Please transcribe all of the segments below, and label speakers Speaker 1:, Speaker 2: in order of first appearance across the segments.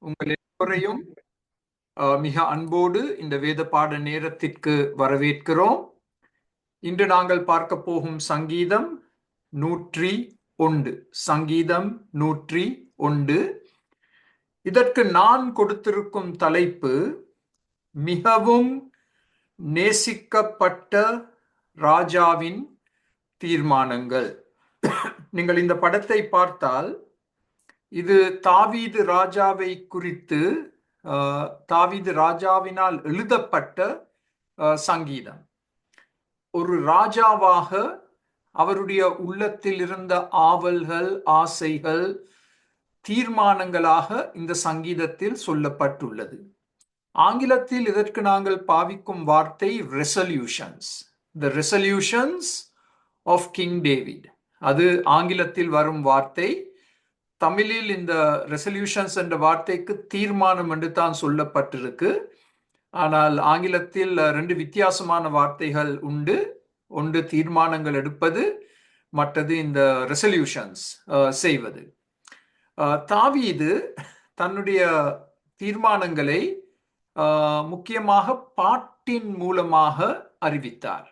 Speaker 1: உங்கள் எல்லோரையும் மிக அன்போடு இந்த வேத பாட நேரத்திற்கு வரவேற்கிறோம். இன்று நாங்கள் பார்க்க போகும் சங்கீதம் 101. சங்கீதம் 101. இதற்கு நான் கொடுத்திருக்கும் தலைப்பு மிகவும் நேசிக்கப்பட்ட ராஜாவின் தீர்மானங்கள். நீங்கள் இந்த படத்தை பார்த்தால் இது தாவீது ராஜாவை குறித்து தாவீது ராஜாவினால் எழுதப்பட்ட சங்கீதம். ஒரு ராஜாவாக அவருடைய உள்ளத்தில் இருந்த ஆவல்கள், ஆசைகள், தீர்மானங்களாக இந்த சங்கீதத்தில் சொல்லப்பட்டுள்ளது. ஆங்கிலத்தில் இதற்கு நாங்கள் பாவிக்கும் வார்த்தை resolutions. The resolutions of king David. அது ஆங்கிலத்தில் வரும் வார்த்தை. தமிழில் இந்த ரெசல்யூஷன்ஸ் என்ற வார்த்தைக்கு தீர்மானம் என்று தான் சொல்லப்பட்டிருக்கு. ஆனால் ஆங்கிலத்தில் ரெண்டு வித்தியாசமான வார்த்தைகள் உண்டு. ஒன்று தீர்மானங்கள் எடுப்பது, மற்றது இந்த ரெசல்யூஷன்ஸ் செய்வது. தாவீது தன்னுடைய தீர்மானங்களை முக்கியமாக பாட்டின் மூலமாக அறிவித்தார்.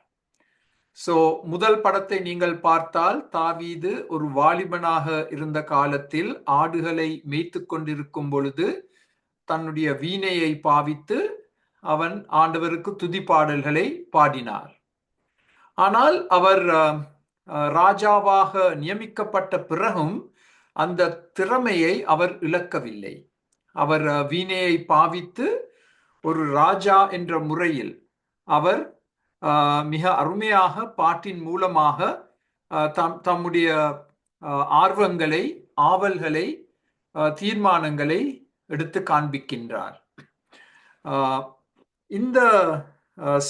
Speaker 1: முதல் படத்தை நீங்கள் பார்த்தால் தாவீது ஒரு வாலிபனாக இருந்த காலத்தில் ஆடுகளை மேய்த்து கொண்டிருக்கும் பொழுது தன்னுடைய வீணையை பாவித்து அவன் ஆண்டவருக்கு துதி பாடல்களை பாடினார். ஆனால் அவர் ராஜாவாக நியமிக்கப்பட்ட பிறகும் அந்த திறமையை அவர் இழக்கவில்லை. அவர் வீணையை பாவித்து ஒரு ராஜா என்ற முறையில் அவர் மிக அருமையாக பாட்டின் மூலமாக தம்முடைய ஆர்வங்களை, ஆவல்களை, தீர்மானங்களை எடுத்து காண்பிக்கின்றார். இந்த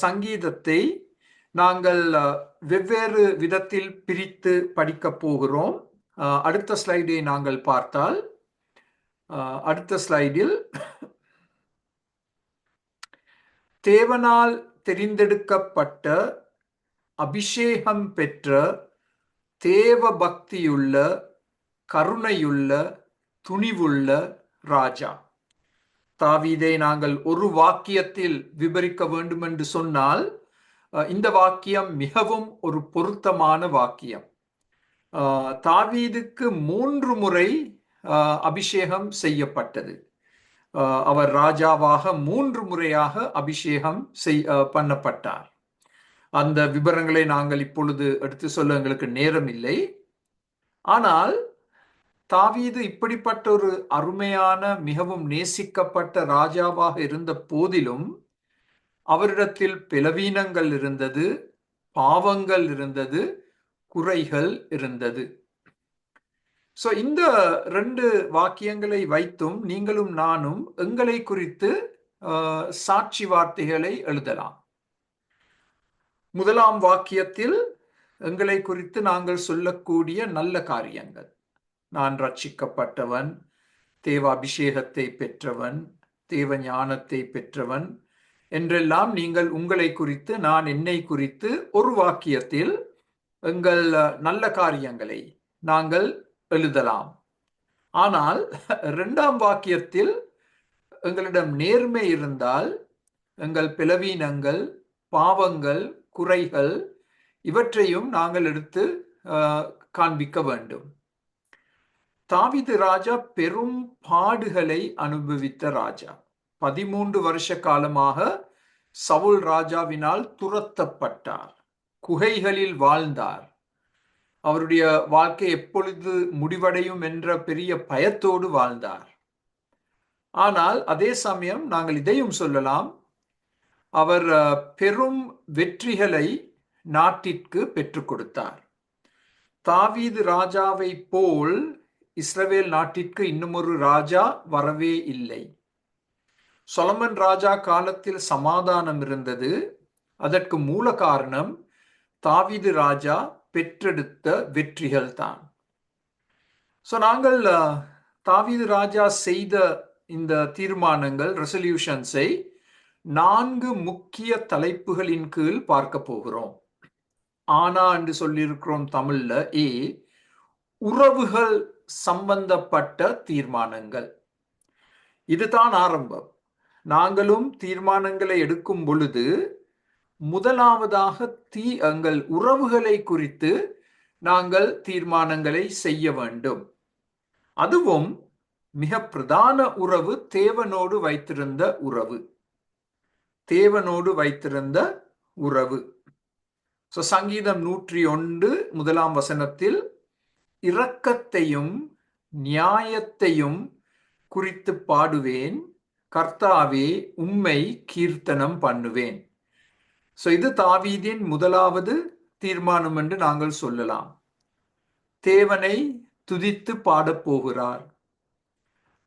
Speaker 1: சங்கீதத்தை நாங்கள் வெவ்வேறு விதத்தில் பிரித்து படிக்கப் போகிறோம். அடுத்த ஸ்லைடை நாங்கள் பார்த்தால், அடுத்த ஸ்லைடில் தேவனால் தெரிந்தெடுக்கப்பட்ட, அபிஷேகம் பெற்ற, தேவ பக்தியுள்ள, கருணையுள்ள, துணிவுள்ள ராஜா. தாவீதை நாங்கள் ஒரு வாக்கியத்தில் விவரிக்க வேண்டும் என்று சொன்னால் இந்த வாக்கியம் மிகவும் ஒரு பொருத்தமான வாக்கியம். தாவீதுக்கு 3 முறை அபிஷேகம் செய்யப்பட்டது. அவர் ராஜாவாக 3 முறையாக அபிஷேகம் பண்ணப்பட்டார். அந்த விவரங்களை நாங்கள் இப்பொழுது எடுத்து சொல்ல எங்களுக்கு நேரம் இல்லை. ஆனால் தாவீது இப்படிப்பட்ட ஒரு அருமையான, மிகவும் நேசிக்கப்பட்ட ராஜாவாக இருந்த போதிலும் அவரிடத்தில் பலவீனங்கள் இருந்தது, பாவங்கள் இருந்தது, குறைகள் இருந்தது. இந்த 2 வாக்கியங்களை வைத்தும் நீங்களும் நானும் எங்களை குறித்து சாட்சி வார்த்தைகளை எழுதலாம். முதலாம் வாக்கியத்தில் எங்களை குறித்து நாங்கள் சொல்லக்கூடிய நல்ல காரியங்கள். நான் ரட்சிக்கப்பட்டவன், தேவ அபிஷேகத்தை பெற்றவன், தேவ ஞானத்தை பெற்றவன் என்றெல்லாம் நீங்கள் உங்களை குறித்து, நான் என்னை குறித்து ஒரு வாக்கியத்தில் எங்கள் நல்ல காரியங்களை நாங்கள் எழுதலாம். ஆனால் 2ஆம் வாக்கியத்தில் எங்களிடம் நேர்மை இருந்தால் எங்கள் பலவீனங்கள், பாவங்கள், குறைகள் இவற்றையும் நாங்கள் எடுத்து காண்பிக்க வேண்டும். தாவீது ராஜா பெரும் பாடுகளை அனுபவித்த ராஜா. 13 வருஷ காலமாக சவுல் ராஜாவினால் துரத்தப்பட்டார், குகைகளில் வாழ்ந்தார். அவருடைய வாழ்க்கை எப்பொழுது முடிவடையும் என்ற பெரிய பயத்தோடு வாழ்ந்தார். ஆனால் அதே சமயம் நாங்கள் இதையும் சொல்லலாம், அவர் பெரும் வெற்றிகளை நாட்டிற்கு பெற்றுக் கொடுத்தார். தாவீது ராஜாவை போல் இஸ்ரவேல் நாட்டிற்கு இன்னும் ஒரு ராஜா வரவே இல்லை. சொலமன் ராஜா காலத்தில் சமாதானம் இருந்தது. அதற்கு மூல காரணம் தாவீது ராஜா பெற்றெடுத்த வெற்றிகள் தான். நாங்கள் தாவீது ராஜா செய்த இந்த தீர்மானங்கள், ரெசல்யூஷன்ஸை 4 முக்கிய தலைப்புகளின் கீழ் பார்க்க போகிறோம். ஆனா என்று சொல்லியிருக்கிறோம் தமிழ்ல. உறவுகள் சம்பந்தப்பட்ட தீர்மானங்கள். இதுதான் ஆரம்பம். நாங்களும் தீர்மானங்களை எடுக்கும் பொழுது முதலாவதாக எங்கள் உறவுகளை குறித்து நாங்கள் தீர்மானங்களை செய்ய வேண்டும். அதுவும் மிக பிரதான உறவு தேவனோடு வைத்திருந்த உறவு. தேவனோடு வைத்திருந்த உறவு. சங்கீதம் 101 முதலாம் வசனத்தில் இரக்கத்தையும் நியாயத்தையும் குறித்து பாடுவேன், கர்த்தாவே உம்மை கீர்த்தனம் பண்ணுவேன். இது தாவீதின் முதலாவது தீர்மானம் என்று நாங்கள் சொல்லலாம். தேவனை துதித்து பாடப் போகிறார்.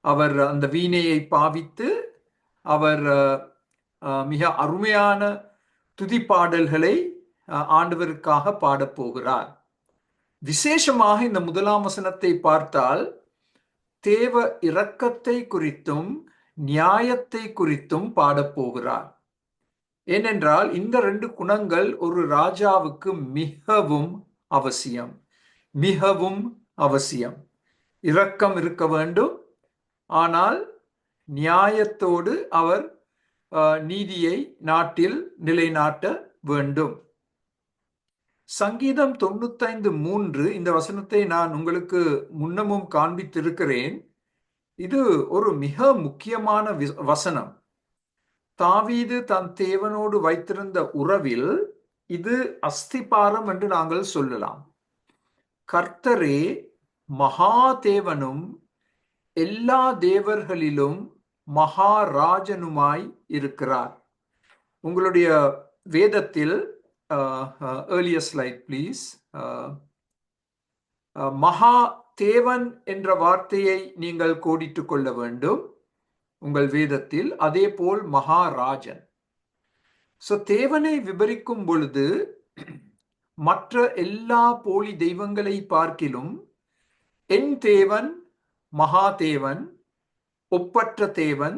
Speaker 1: அவர் அந்த வீணையை பாவித்து அவர் மிக அருமையான துதி பாடல்களை ஆண்டவருக்காக பாடப்போகிறார். விசேஷமாக இந்த முதலாம் வசனத்தை பார்த்தால் தேவ இரக்கத்தை குறித்தும் நியாயத்தை குறித்தும் பாடப்போகிறார். ஏனென்றால் இந்த 2 குணங்கள் ஒரு ராஜாவுக்கு மிகவும் அவசியம். மிகவும் அவசியம். இரக்கம் இருக்க வேண்டும், ஆனால் நியாயத்தோடு அவர் நீதியை நாட்டில் நிலைநாட்ட வேண்டும். சங்கீதம் 95:3 இந்த வசனத்தை நான் உங்களுக்கு முன்னமும் காண்பித்திருக்கிறேன். இது ஒரு மிக முக்கியமான வசனம். தாவீது தன் தேவனோடு வைத்திருந்த உறவில் இது அஸ்திபாரம் என்று நாங்கள் சொல்லலாம். கர்த்தரே மகாதேவனும் எல்லா தேவர்களிலும் மகாராஜனுமாய் இருக்கிறார். உங்களுடைய வேதத்தில் earlier slide please. மகா தேவன் என்ற வார்த்தையை நீங்கள் கோடிட்டுக் கொள்ள வேண்டும் உங்கள் வேதத்தில். அதே போல் மகாராஜன். தேவனை விவரிக்கும் பொழுது மற்ற எல்லா போலி தெய்வங்களை பார்க்கிலும் என் தேவன் மகாதேவன், ஒப்பற்ற தேவன்,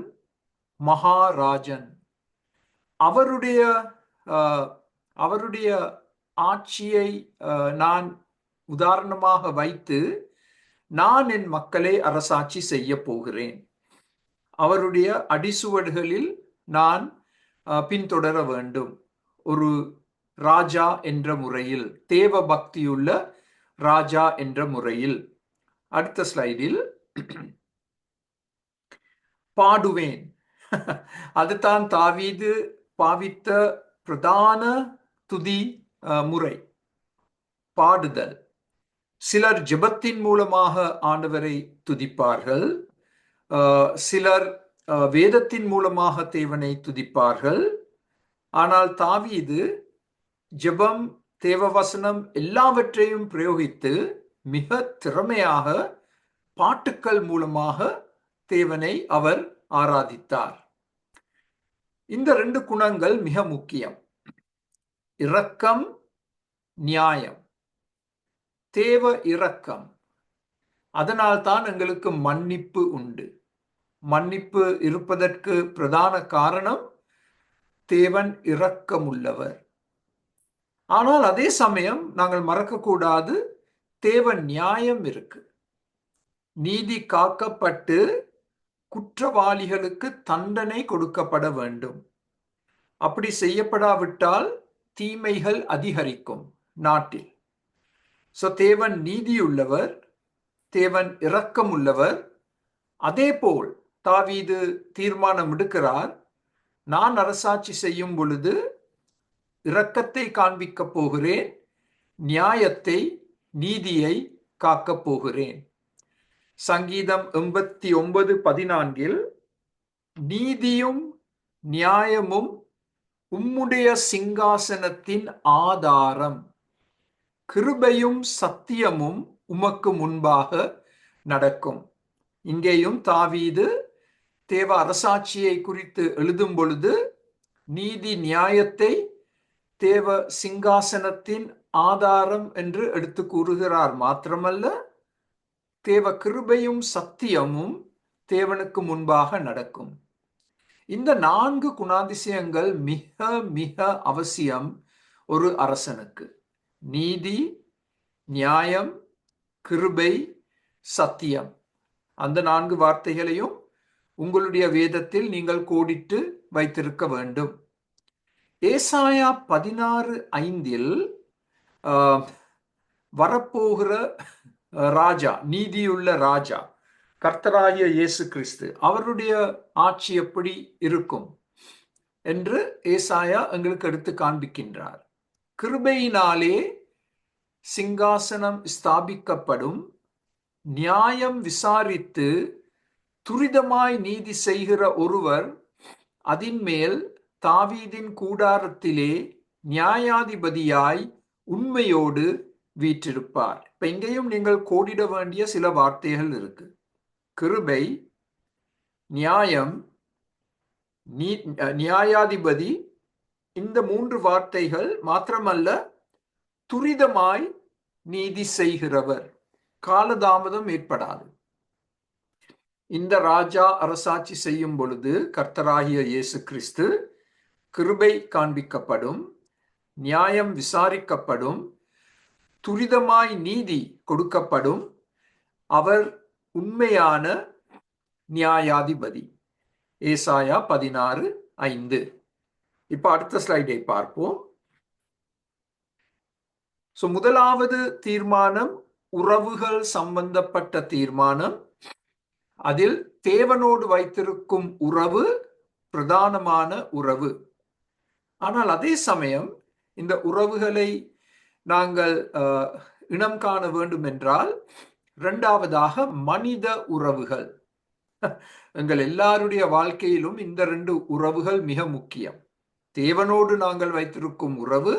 Speaker 1: மகாராஜன். அவருடைய ஆட்சியை நான் உதாரணமாக வைத்து நான் என் மக்களை அரசாட்சி செய்ய போகிறேன். அவருடைய அடிசுவடுகளில் நான் பின்தொடர வேண்டும். ஒரு ராஜா என்ற முறையில், தேவ பக்தியுள்ள ராஜா என்ற முறையில். அடுத்த ஸ்லைடில் பாடுவேன். அதுதான் தாவீது பாவித்த பிரதான துதி முறை, பாடுதல். சிலர் ஜெபத்தின் மூலமாக ஆண்டவரை துதிப்பார்கள், சிலர் வேதத்தின் மூலமாக தேவனை துதிப்பார்கள். ஆனால் தாவீது ஜெபம், தேவவசனம் எல்லாவற்றையும் பிரயோகித்து மிக திறமையாக பாட்டுக்கள் மூலமாக தேவனை அவர் ஆராதித்தார். இந்த 2 குணங்கள் மிக முக்கியம். இரக்கம், நியாயம். தேவ இரக்கம். அதனால்தான் எங்களுக்கு மன்னிப்பு உண்டு. மன்னிப்பு இருப்பதற்கு பிரதான காரணம் தேவன் இரக்கமுள்ளவர். ஆனால் அதே சமயம் நாங்கள் மறக்கக்கூடாது, தேவ நியாயம் இருக்கு. நீதி காக்கப்பட்டு குற்றவாளிகளுக்கு தண்டனை கொடுக்கப்பட வேண்டும். அப்படி செய்யப்படாவிட்டால் தீமைகள் அதிகரிக்கும் நாட்டில். தேவன் நீதியுள்ளவர், தேவன் இரக்கம் உள்ளவர். அதே போல் தாவீது தீர்மானம் எடுக்கிறார், நான் அரசாட்சி செய்யும் பொழுது இரக்கத்தை காண்பிக்கப் போகிறேன், நியாயத்தை, நீதியை காக்கப் போகிறேன். சங்கீதம் 89:14 நீதியும் நியாயமும் உம்முடைய சிங்காசனத்தின் ஆதாரம், கிருபையும் சத்தியமும் உமக்கு முன்பாக நடக்கும். இங்கேயும் தாவீது தேவ அரசாட்சியை குறித்து எழுதும் பொழுது நீதி நியாயத்தை தேவ சிங்காசனத்தின் ஆதாரம் என்று எடுத்து கூறுகிறார். மாத்திரமல்ல, தேவ கிருபையும் சத்தியமும் தேவனுக்கு முன்பாக நடக்கும். இந்த 4 குணாதிசயங்கள் மிக மிக அவசியம் ஒரு அரசனுக்கு. நீதி, நியாயம், கிருபை, சத்தியம். அந்த 4 வார்த்தைகளையும் உங்களுடைய வேதத்தில் நீங்கள் கோடிட்டு வைத்திருக்க வேண்டும். ஏசாயா 16:5 வரப்போகிற ராஜா, நீதியுள்ள ராஜா, கர்த்தராகிய இயேசு கிறிஸ்து, அவருடைய ஆட்சி எப்படி இருக்கும் என்று ஏசாயா எங்களுக்கு எடுத்து காண்பிக்கின்றார். கிருபையினாலே சிங்காசனம் ஸ்தாபிக்கப்படும், நியாயம் விசாரித்து துரிதமாய் நீதி செய்கிற ஒருவர் அதின் மேல் தாவீதின் கூடாரத்திலே நியாயாதிபதியாய் உண்மையோடு வீற்றிருப்பார். இப்ப இங்கேயும் நீங்கள் கோடிட வேண்டிய சில வார்த்தைகள் இருக்கு. கிருபை, நியாயம், நியாயாதிபதி, இந்த 3 வார்த்தைகள் மாத்திரமல்ல, துரிதமாய் நீதி செய்கிறவர், காலதாமதம் ஏற்படாது. இந்த ராஜா அரசாட்சி செய்யும் பொழுது கர்த்தராகிய இயேசு கிறிஸ்து கிருபை காண்பிக்கப்படும், நியாயம் விசாரிக்கப்படும், துரிதமாய் நீதி கொடுக்கப்படும். அவர் உண்மையான நியாயாதிபதி. ஏசாயா 16:5. இப்ப அடுத்த ஸ்லைடை பார்ப்போம். முதலாவது தீர்மானம் உறவுகள் சம்பந்தப்பட்ட தீர்மானம். அதில் தேவனோடு வைத்திருக்கும் உறவு பிரதானமான உறவு. ஆனால் அதே சமயம் இந்த உறவுகளை நாங்கள் இனம் காண வேண்டும் என்றால், இரண்டாவதாக மனித உறவுகள். எங்கள் எல்லாருடைய வாழ்க்கையிலும் இந்த 2 உறவுகள் மிக முக்கியம். தேவனோடு நாங்கள் வைத்திருக்கும் உறவு,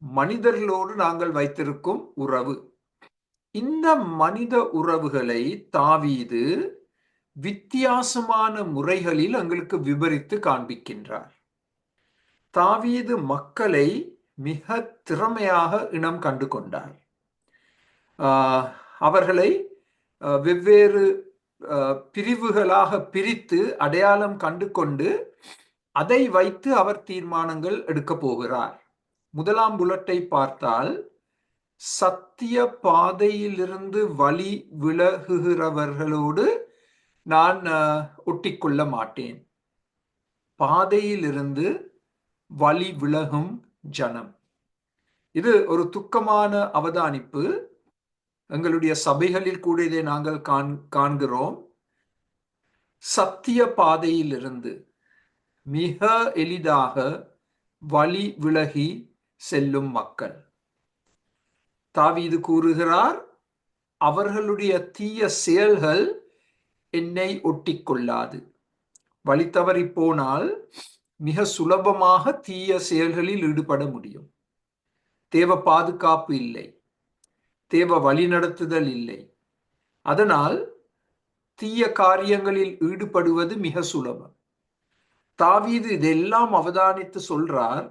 Speaker 1: மனிதர்களோடு நாங்கள் வைத்திருக்கும் உறவு. இந்த மனித உறவுகளை தாவீது வித்தியாசமான முறைகளில் எங்களுக்கு விவரித்து காண்பிக்கின்றார். தாவீது மக்களை மிக திறமையாக இனம் கண்டு கொண்டார். அவர்களை வெவ்வேறு பிரிவுகளாக பிரித்து அடையாளம் கண்டு கொண்டு அதை வைத்து அவர் தீர்மானங்கள் எடுக்க போகிறார். முதலாம் புல்லட்டை பார்த்தால், சத்திய பாதையிலிருந்து வழி விலகுகிறவர்களோடு நான் ஒட்டிக்கொள்ள மாட்டேன். பாதையிலிருந்து வழி விலகும் ஜனம். இது ஒரு துக்கமான அவதானிப்பு. எங்களுடைய சபைகளில் கூட இதை நாங்கள் காண்கிறோம். சத்திய பாதையிலிருந்து மிக எளிதாக வழி விலகி செல்லும் மக்கள். தாவீது கூறுகிறார், அவர்களுடைய தீய செயல்கள் என்னை ஒட்டிக்கொள்ளாது. வழி தவறி போனால் மிக சுலபமாக தீய செயல்களில் ஈடுபட முடியும். தேவ பாதுகாப்பு இல்லை, தேவ வழிநடத்துதல் இல்லை. அதனால் தீய காரியங்களில் ஈடுபடுவது மிக சுலபம். தாவீது இதெல்லாம் அவதானித்து சொல்றார்,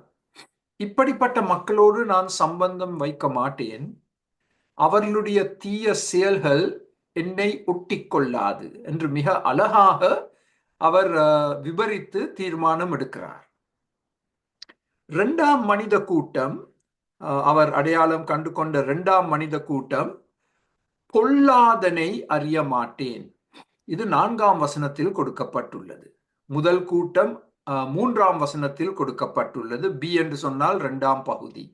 Speaker 1: இப்படிப்பட்ட மக்களோடு நான் சம்பந்தம் வைக்க மாட்டேன். அவர்களுடைய தீய செயல்கள் என்னை ஒட்டிக்கொள்ளாது என்று மிக அழகாக அவர் விவரித்து தீர்மானம் எடுக்கிறார். 2ஆம் மனித கூட்டம், அவர் அடையாளம் கண்டு கொண்ட 2ஆம் மனித கூட்டம், பொல்லாதனை அறிய மாட்டேன். இது 4ஆம் வசனத்தில் கொடுக்கப்பட்டுள்ளது. முதல் கூட்டம் 3ஆம் வசனத்தில் கொடுக்கப்பட்டுள்ளது. பி என்று சொன்னால் 2ஆம் பகுதி.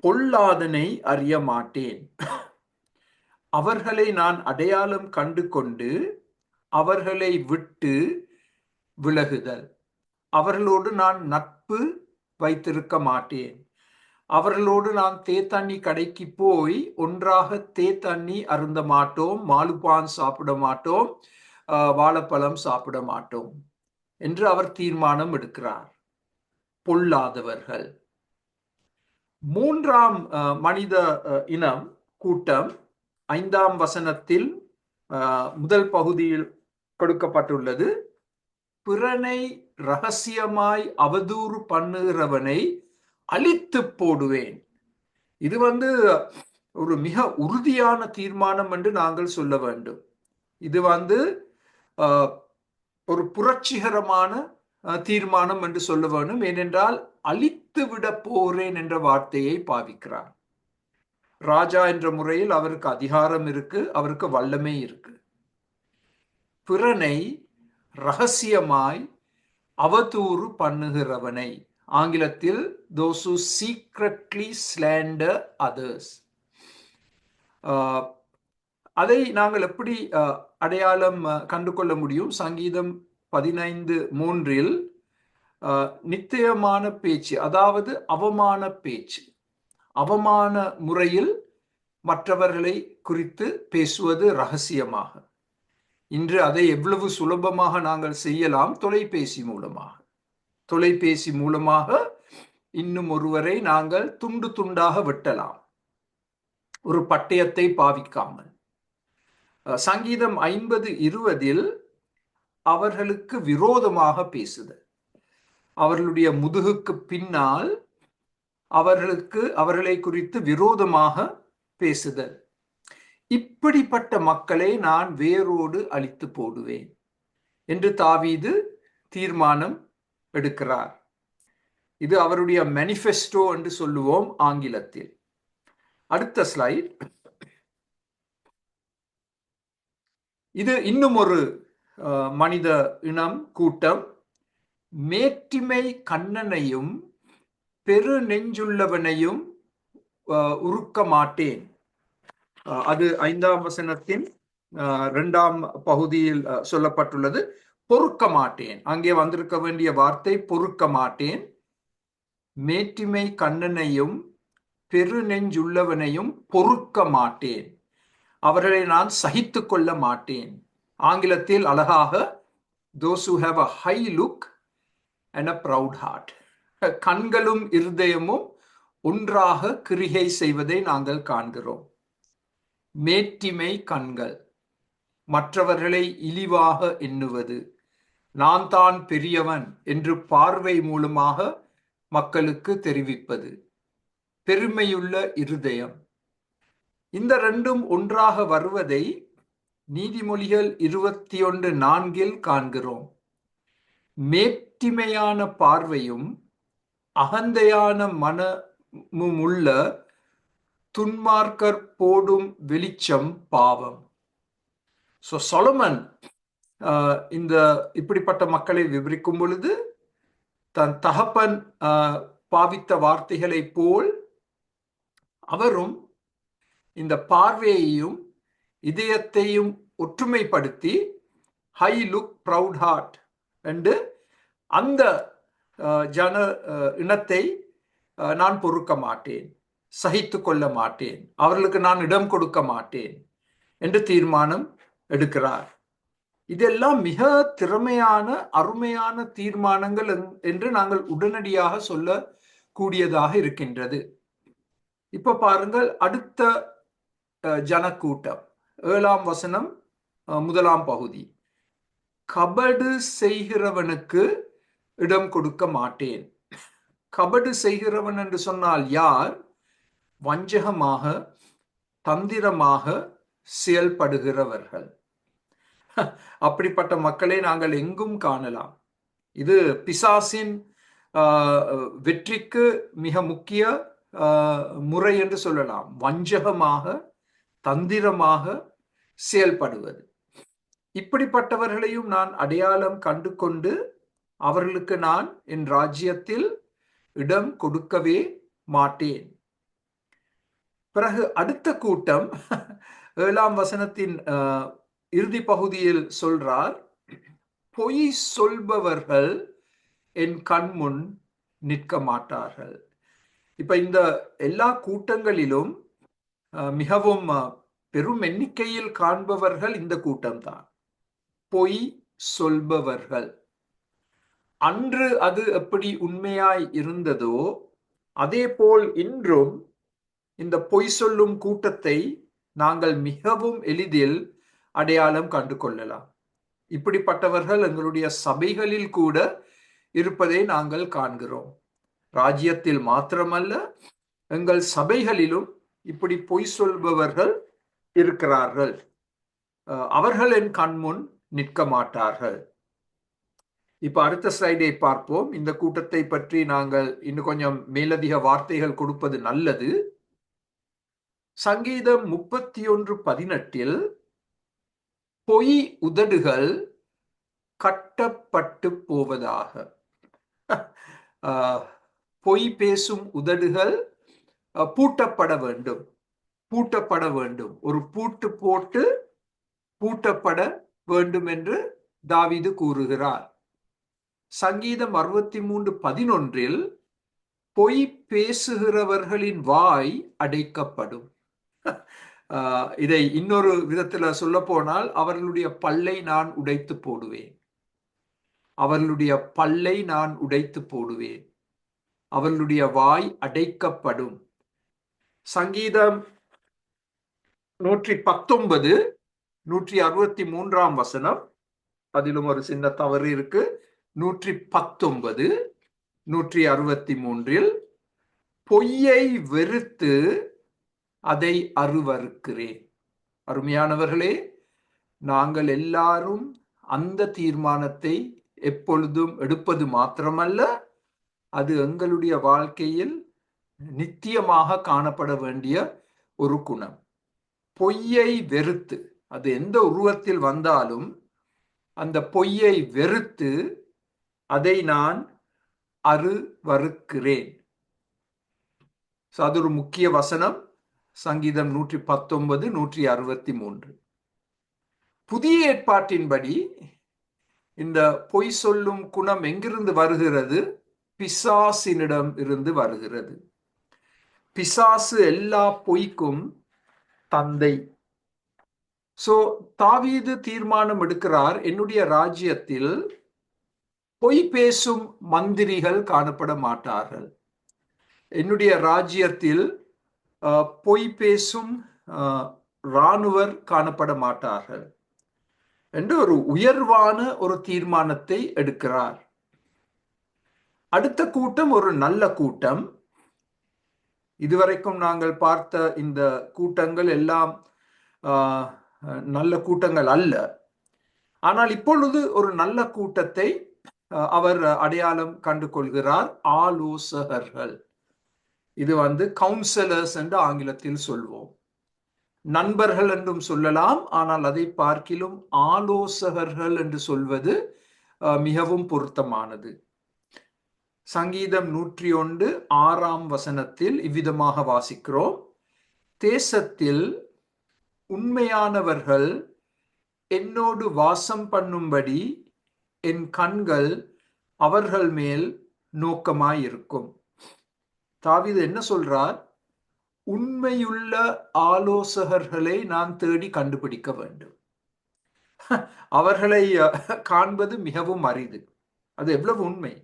Speaker 1: பொல்லாதனை அறிய மாட்டேன். அவர்களை நான் அடையாளம் கண்டு கொண்டு அவர்களை விட்டு விலகுதல். அவர்களோடு நான் நட்பு வைத்திருக்க மாட்டேன். அவர்களோடு நான் தேத்தண்ணி கடைக்கு போய் ஒன்றாக தேத்தண்ணி அருந்த மாட்டோம், மாலுப்பான் சாப்பிட மாட்டோம், வாழைப்பழம் சாப்பிட மாட்டோம் என்று அவர் தீர்மானம் எடுக்கிறார். பொல்லாதவர்கள். 3ஆம் மனித இனம் கூட்டம் 5ஆம் வசனத்தில் முதல் பகுதியில் கொடுக்கப்பட்டுள்ளது. பிறனை ரகசியமாய் அவதூறு பண்ணுகிறவனை அழித்து போடுவேன். இது ஒரு மிக உறுதியான தீர்மானம் என்று நாங்கள் சொல்ல வேண்டும். இது ஒரு புரட்சிகரமான தீர்மானம் என்று சொல்ல வேண்டும். ஏனென்றால் அழித்து விட போகிறேன் என்ற வார்த்தையை பாவிக்கிறார். ராஜா என்ற முறையில் அவருக்கு அதிகாரம் இருக்கு, அவருக்கு வல்லமை இருக்கு. பிறனை ரகசியமாய் அவதூறு பண்ணுகிறவனை. ஆங்கிலத்தில் those who secretly slander others. அதை நாங்கள் எப்படி அடையாளம் கண்டு கொள்ள முடியும்? சங்கீதம் 15:3 நித்தியமான பேச்சு, அதாவது அவமான பேச்சு, அவமான முறையில் மற்றவர்களை குறித்து பேசுவது ரகசியமாக. இன்று அதை எவ்வளவு சுலபமாக நாங்கள் செய்யலாம்? தொலைபேசி மூலமாக. தொலைபேசி மூலமாக இன்னும் ஒருவரை நாங்கள் துண்டு துண்டாக வெட்டலாம், ஒரு பட்டயத்தை பாவிக்காமல். சங்கீதம் 50:20 அவர்களுக்கு விரோதமாக பேசுதல், அவர்களுடைய முதுகுக்கு பின்னால் அவர்களை குறித்து விரோதமாக பேசுதல். இப்படிப்பட்ட மக்களை நான் வேரோடு அழித்து போடுவேன் என்று தாவீது தீர்மானம் எடுக்கிறார். இது அவருடைய மேனிஃபெஸ்டோ என்று சொல்லுவோம் ஆங்கிலத்தில். அடுத்த ஸ்லைட். இது இன்னும் ஒரு மனித இனம் கூட்டம். மேட்டிமை கண்ணனையும் பெரு நெஞ்சுள்ளவனையும் உருக்க மாட்டேன். அது 5ஆம் வசனத்தின் 2ஆம் பகுதியில் சொல்லப்பட்டுள்ளது. பொறுக்க மாட்டேன், அங்கே வந்திருக்க வேண்டிய வார்த்தை பொறுக்க மாட்டேன். மேட்டிமை கண்ணனையும் பெரு நெஞ்சுள்ளவனையும் பொறுக்க மாட்டேன், அவர்களை நான் சகித்து கொள்ள மாட்டேன். ஆங்கிலத்தில் அழகாக those who have a high look and a proud heart. கண்களும் இருதயமும் ஒன்றாக கிரிகை செய்வதை நாங்கள் காண்கிறோம். மேட்டிமை கண்கள், மற்றவர்களை இழிவாக எண்ணுவது, நான் தான் பெரியவன் என்று பார்வை மூலமாக மக்களுக்கு தெரிவிப்பது, பெருமையுள்ள இருதயம். இந்த ரெண்டும் ஒன்றாக வருவதை நீதிமொழிகள் 21:4 காண்கிறோம். மேட்டிமையான பார்வையும் அகந்தையான மனமுமுள்ள துன்மார்க்கர் போடும் வெளிச்சம் பாவம். சொலமன் இந்த இப்படிப்பட்ட மக்களை விவரிக்கும் பொழுது தன் தகப்பன் பாவித்த வார்த்தைகளை போல் அவரும் இந்த பார்வையையும் இதயத்தையும் ஒற்றுமைப்படுத்தி ஹை லுக் ப்ரவுட் ஹார்ட் என்று அந்த ஜன இனத்தை நான் பொறுக்க மாட்டேன், சகித்து கொள்ள மாட்டேன், அவர்களுக்கு நான் இடம் கொடுக்க மாட்டேன் என்று தீர்மானம் எடுக்கிறார். இதெல்லாம் மிக திறமையான அருமையான தீர்மானங்கள் என்று நாங்கள் உடனடியாக சொல்லக்கூடியதாக இருக்கின்றது. இப்ப பாருங்கள், அடுத்த ஜனக்கூட்டம் 7ஆம் வசனம் 1ஆம் பகுதி. கபடு செய்கிறவனுக்கு இடம் கொடுக்க மாட்டேன். கபடு செய்கிறவன் என்று சொன்னால் யார்? வஞ்சகமாக தந்திரமாக செயல்படுகிறவர்கள். அப்படிப்பட்ட மக்களை நாங்கள் எங்கும் காணலாம். இது பிசாசின் வெற்றிக்கு மிக முக்கிய முறை என்று சொல்லலாம். வஞ்சகமாக தந்திரமாக செயல்படுவது. இப்படிப்பட்டவர்களையும் நான் அடையாளம் கண்டு கொண்டு அவர்களுக்கு நான் என் ராஜ்யத்தில் இடம் கொடுக்கவே மாட்டேன். பிறகு அடுத்த கூட்டம் 7ஆம் வசனத்தின் இறுதி பகுதியில் சொல்றார், பொய் சொல்பவர்கள் என் கண்முன் நிற்க மாட்டார்கள். இப்ப இந்த எல்லா கூட்டங்களிலும் மிகவும் பெரும் எண்ணிக்கையில் காண்பவர்கள் இந்த கூட்டம்தான், பொய் சொல்பவர்கள். அன்று அது எப்படி உண்மையாய் இருந்ததோ அதே போல் இன்றும் இந்த பொய் சொல்லும் கூட்டத்தை நாங்கள் மிகவும் எளிதில் அடையாளம் கண்டு கொள்ளலாம். இப்படிப்பட்டவர்கள் எங்களுடைய சபைகளில் கூட இருப்பதை நாங்கள் காண்கிறோம். ராஜ்யத்தில் மாத்திரமல்ல, எங்கள் சபைகளிலும் இப்படி பொய் சொல்பவர்கள் இருக்கிறார்கள். அவர்கள் என் கண்முன் நிற்க மாட்டார்கள். இப்ப அடுத்த ஸ்லைடை பார்ப்போம். இந்த கூட்டத்தை பற்றி நாங்கள் இன்னும் கொஞ்சம் மேலதிக வார்த்தைகள் கொடுப்பது நல்லது. சங்கீதம் 31:18 பொய் உதடுகள் கட்டப்பட்டு போவதாக. பொய் பேசும் உதடுகள் பூட்டப்பட வேண்டும், பூட்டப்பட வேண்டும். ஒரு பூட்டு போட்டு பூட்டப்பட வேண்டும் என்று தாவீது கூறுகிறார். சங்கீதம் 63:11 பொய் பேசுகிறவர்களின் வாய் அடைக்கப்படும். இதை இன்னொரு விதத்துல சொல்ல போனால், அவர்களுடைய பல்லை நான் உடைத்து போடுவேன், அவர்களுடைய பல்லை நான் உடைத்து போடுவேன், அவர்களுடைய வாய் அடைக்கப்படும். சங்கீதம் 119 163 வசனம், அதிலும் ஒரு சின்ன தவறு இருக்கு. 119 163 பொய்யை வெறுத்து அதை அருவருக்கிறேன். அருமையானவர்களே, நாங்கள் எல்லாரும் அந்த தீர்மானத்தை எப்பொழுதும் எடுப்பது மாத்திரமல்ல, அது எங்களுடைய வாழ்க்கையில் நித்தியமாக காணப்பட வேண்டிய ஒரு குணம். பொய்யை வெறுத்து, அது எந்த உருவத்தில் வந்தாலும் அந்த பொய்யை வெறுத்து அதை நான் அருவருக்கிறேன். அது ஒரு முக்கிய வசனம். சங்கீதம் 119 163. புதிய ஏற்பாட்டின்படி இந்த பொய் சொல்லும் குணம் எங்கிருந்து வருகிறது? பிசாசினிடம் இருந்து வருகிறது. பிசாசு எல்லா பொய்க்கும் தந்தை. தாவீது தீர்மானம் எடுக்கிறார், என்னுடைய ராஜ்யத்தில் பொய் பேசும் மந்திரிகள் காணப்பட மாட்டார்கள், என்னுடைய ராஜ்யத்தில் பொய் பேசும் இராணுவர் காணப்பட மாட்டார்கள் என்று ஒரு உயர்வான ஒரு தீர்மானத்தை எடுக்கிறார். அடுத்த கூட்டம் ஒரு நல்ல கூட்டம். இதுவரைக்கும் நாங்கள் பார்த்த இந்த கூட்டங்கள் எல்லாம் நல்ல கூட்டங்கள் அல்ல. ஆனால் இப்பொழுது ஒரு நல்ல கூட்டத்தை அவர் அடையாளம் கண்டு கொள்கிறார். ஆலோசகர்கள். இது கவுன்சிலர்ஸ் என்று ஆங்கிலத்தில் சொல்வோம். நண்பர்கள் என்றும் சொல்லலாம், ஆனால் அதை பார்க்கிலும் ஆலோசகர்கள் என்று சொல்வது மிகவும் பொருத்தமானது. சங்கீதம் 101:6 இவ்விதமாக வாசிக்கிறோம், தேசத்தில் உண்மையானவர்கள் என்னோடு வாசம் பண்ணும்படி என் கண்கள் அவர்கள் மேல் நோக்கமாயிருக்கும். தாவீது என்ன சொல்றார்? உண்மையுள்ள ஆலோசகர்களை நான் தேடி கண்டுபிடிக்க வேண்டும். அவர்களை காண்பது மிகவும் அரிது. அது எவ்வளவு உண்மை!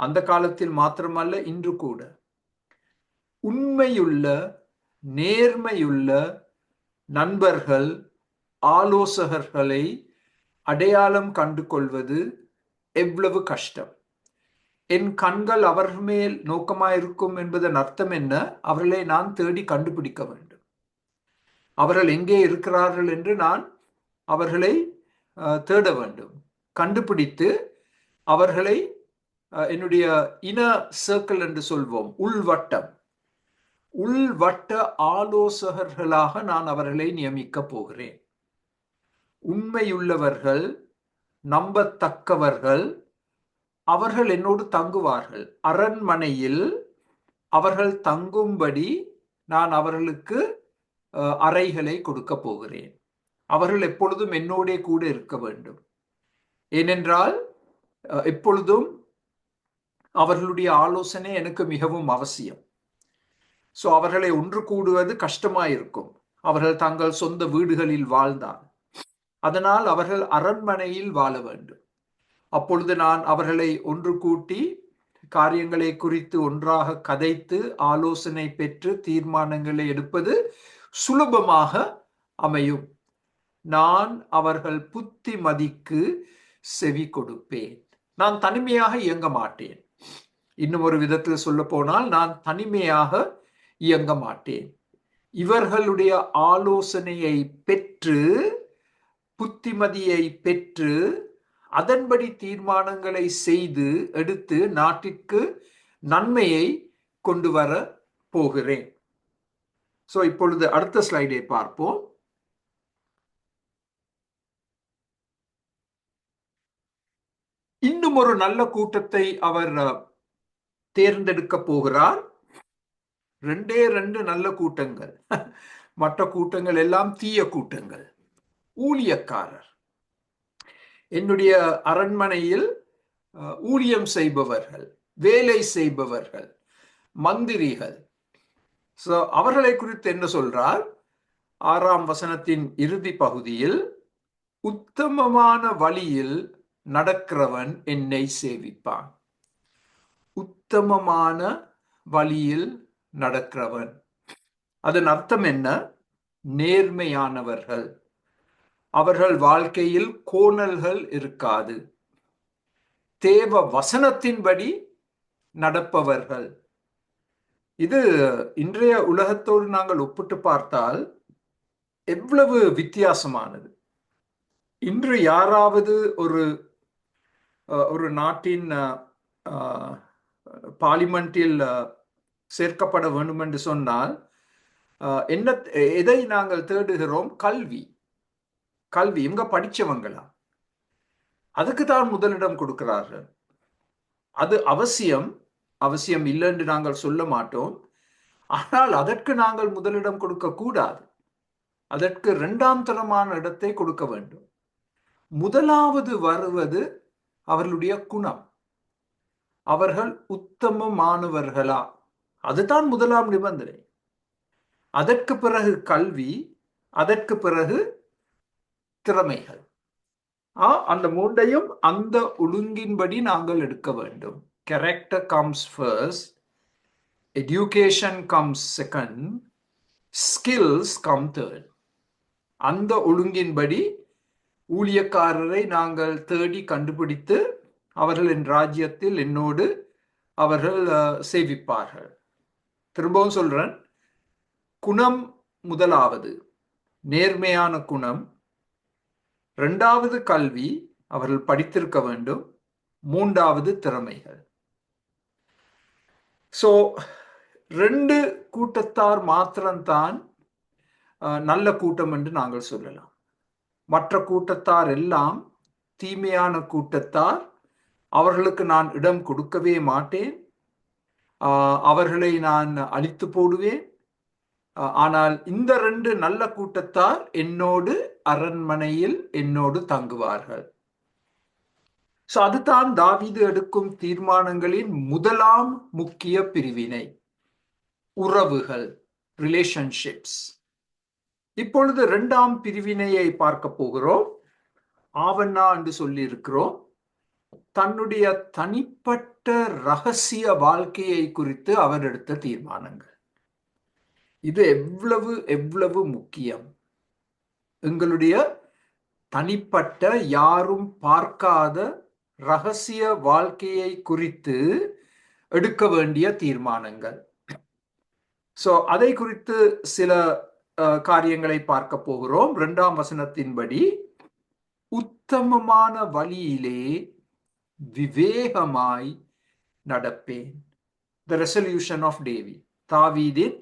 Speaker 1: அந்த காலத்தில் மாத்திரமல்ல, இன்று கூட உண்மையுள்ள நேர்மையுள்ள நண்பர்கள், ஆலோசகர்களை அடையாளம் கண்டு கொள்வது எவ்வளவு கஷ்டம். என் கண்கள் அவர்கள் மேல் நோக்கமாயிருக்கும் என்பதன் அர்த்தம் என்ன? அவர்களை நான் தேடி கண்டுபிடிக்க வேண்டும். அவர்கள் எங்கே இருக்கிறார்கள் என்று நான் அவர்களை தேட வேண்டும். கண்டுபிடித்து அவர்களை என்னுடைய இன சர்க்கிள் என்று சொல்வோம், உள்வட்டம், உள்வட்ட ஆலோசகர்களாக நான் அவர்களை நியமிக்க போகிறேன். உண்மையுள்ளவர்கள், நம்பத்தக்கவர்கள், அவர்கள் என்னோடு தங்குவார்கள். அரண்மனையில் அவர்கள் தங்கும்படி நான் அவர்களுக்கு அறைகளை கொடுக்க போகிறேன். அவர்கள் எப்பொழுதும் என்னோடே கூட இருக்க வேண்டும். ஏனென்றால் எப்பொழுதும் அவர்களுடைய ஆலோசனை எனக்கு மிகவும் அவசியம். அவர்களை ஒன்று கூடுவது கஷ்டமாயிருக்கும், அவர்கள் தங்கள் சொந்த வீடுகளில் வாழ்ந்தால். அதனால் அவர்கள் அரண்மனையில் வாழ வேண்டும். அப்பொழுது நான் அவர்களை ஒன்று கூட்டி காரியங்களை குறித்து ஒன்றாக கதைத்து ஆலோசனை பெற்று தீர்மானங்களை எடுப்பது சுலபமாக அமையும். நான் அவர்கள் புத்திமதிக்கு செவி கொடுப்பேன். நான் தனிமையாக இயங்க மாட்டேன். இன்னும் ஒரு விதத்தில் சொல்ல போனால், நான் தனிமையாக இயங்க மாட்டேன். இவர்களுடைய ஆலோசனையை பெற்று, புத்திமதியை பெற்று, அதன்படி தீர்மானங்களை செய்து எடுத்து நாட்டிற்கு நன்மையை கொண்டு வர போகிறேன். இப்பொழுது அடுத்த ஸ்லைடை பார்ப்போம். இன்னும் ஒரு நல்ல கூட்டத்தை அவர் தேர்ந்தெடுக்க போகிறார். ரெண்டே ரெண்டு நல்ல கூட்டங்கள். மற்ற கூட்டங்கள் எல்லாம் தீய கூட்டங்கள். ஊழியக்காரர், என்னுடைய அரண்மனையில் ஊழியம் செய்பவர்கள், வேலை செய்பவர்கள், மந்திரிகள். அவர்களை குறித்து என்ன சொல்றார்? 6ஆம் வசனத்தின் இறுதி பகுதியில், உத்தமமான வழியில் நடக்கிறவன் என்னை சேவிப்பான். உத்தமமான வழியில் நடக்கிறவன், அதன் அர்த்தம் என்ன? நேர்மையானவர்கள். அவர்கள் வாழ்க்கையில் கோணல்கள் இருக்காது. தேவ வசனத்தின்படி நடப்பவர்கள். இது இன்றைய உலகத்தோடு நாங்கள் ஒப்பிட்டு பார்த்தால் எவ்வளவு வித்தியாசமானது. இன்று யாராவது ஒரு நாட்டின் பார்லிமெண்டில் சேர்க்கப்பட வேண்டும் என்று சொன்னால் எதை நாங்கள் தேடுகிறோம்? கல்வி. கல்வி இவங்க படிச்சவங்களா? அதுக்கு தான் முதலிடம் கொடுக்கிறார்கள். அது அவசியம், அவசியம் இல்லை என்று நாங்கள் சொல்ல மாட்டோம். ஆனால் அதற்கு நாங்கள் முதலிடம் கொடுக்க கூடாது. அதற்கு 2ஆம் தரமான இடத்தை கொடுக்க வேண்டும். முதலாவது வருவது அவர்களுடைய குணம். அவர்கள் உத்தமமானவர்களா? அதுதான் முதலாம் நிபந்தனை. அதற்கு பிறகு கல்வி, அதற்கு பிறகு திறமைகள். அந்த மூன்றையும் அந்த ஒழுங்கின்படி நாங்கள் எடுக்க வேண்டும். Character comes first, education comes second, skills come third. அந்த ஒழுங்கின்படி ஊழியக்காரரை நாங்கள் தேடி கண்டுபிடித்து அவர்களின் ராஜ்யத்தில் என்னோடு அவர்கள் சேவிப்பார்கள். திரும்பவும் சொல்றேன், குணம் முதலாவது, நேர்மையான குணம். 2வது கல்வி, அவர்கள் படித்திருக்க வேண்டும். 3வது திறமைகள். 2 கூட்டத்தார் மாத்திரம்தான் நல்ல கூட்டம் என்று நாங்கள் சொல்லலாம். மற்ற கூட்டத்தார் எல்லாம் தீமையான கூட்டத்தார். அவர்களுக்கு நான் இடம் கொடுக்கவே மாட்டேன். அவர்களை நான் அழித்து போடுவேன். ஆனால் இந்த 2 நல்ல கூட்டத்தார் என்னோடு அரண்மனையில் என்னோடு தங்குவார்கள். அதுதான் தாவீது எடுக்கும் தீர்மானங்களின் முதலாம் முக்கிய பிரிவினை, உறவுகள், ரிலேஷன்ஷிப்ஸ். இப்பொழுது 2ஆம் பிரிவினையை பார்க்க போகிறோம். ஆவண்ணா என்று சொல்லி இருக்கிறோம். தன்னுடைய தனிப்பட்ட ரகசிய வாழ்க்கையை குறித்து அவர் எடுத்த தீர்மானங்கள். இது எவ்வளவு எவ்வளவு முக்கியம். எங்களுடைய தனிப்பட்ட, யாரும் பார்க்காத ரகசிய வாழ்க்கையை குறித்து எடுக்க வேண்டிய தீர்மானங்கள். அதை குறித்து சில காரியங்களை பார்க்க போகிறோம். 2ஆம் வசனத்தின்படி, உத்தமமான வழியிலே விவேகமாய் நடப்பேன். The resolution of David, தாவீதின்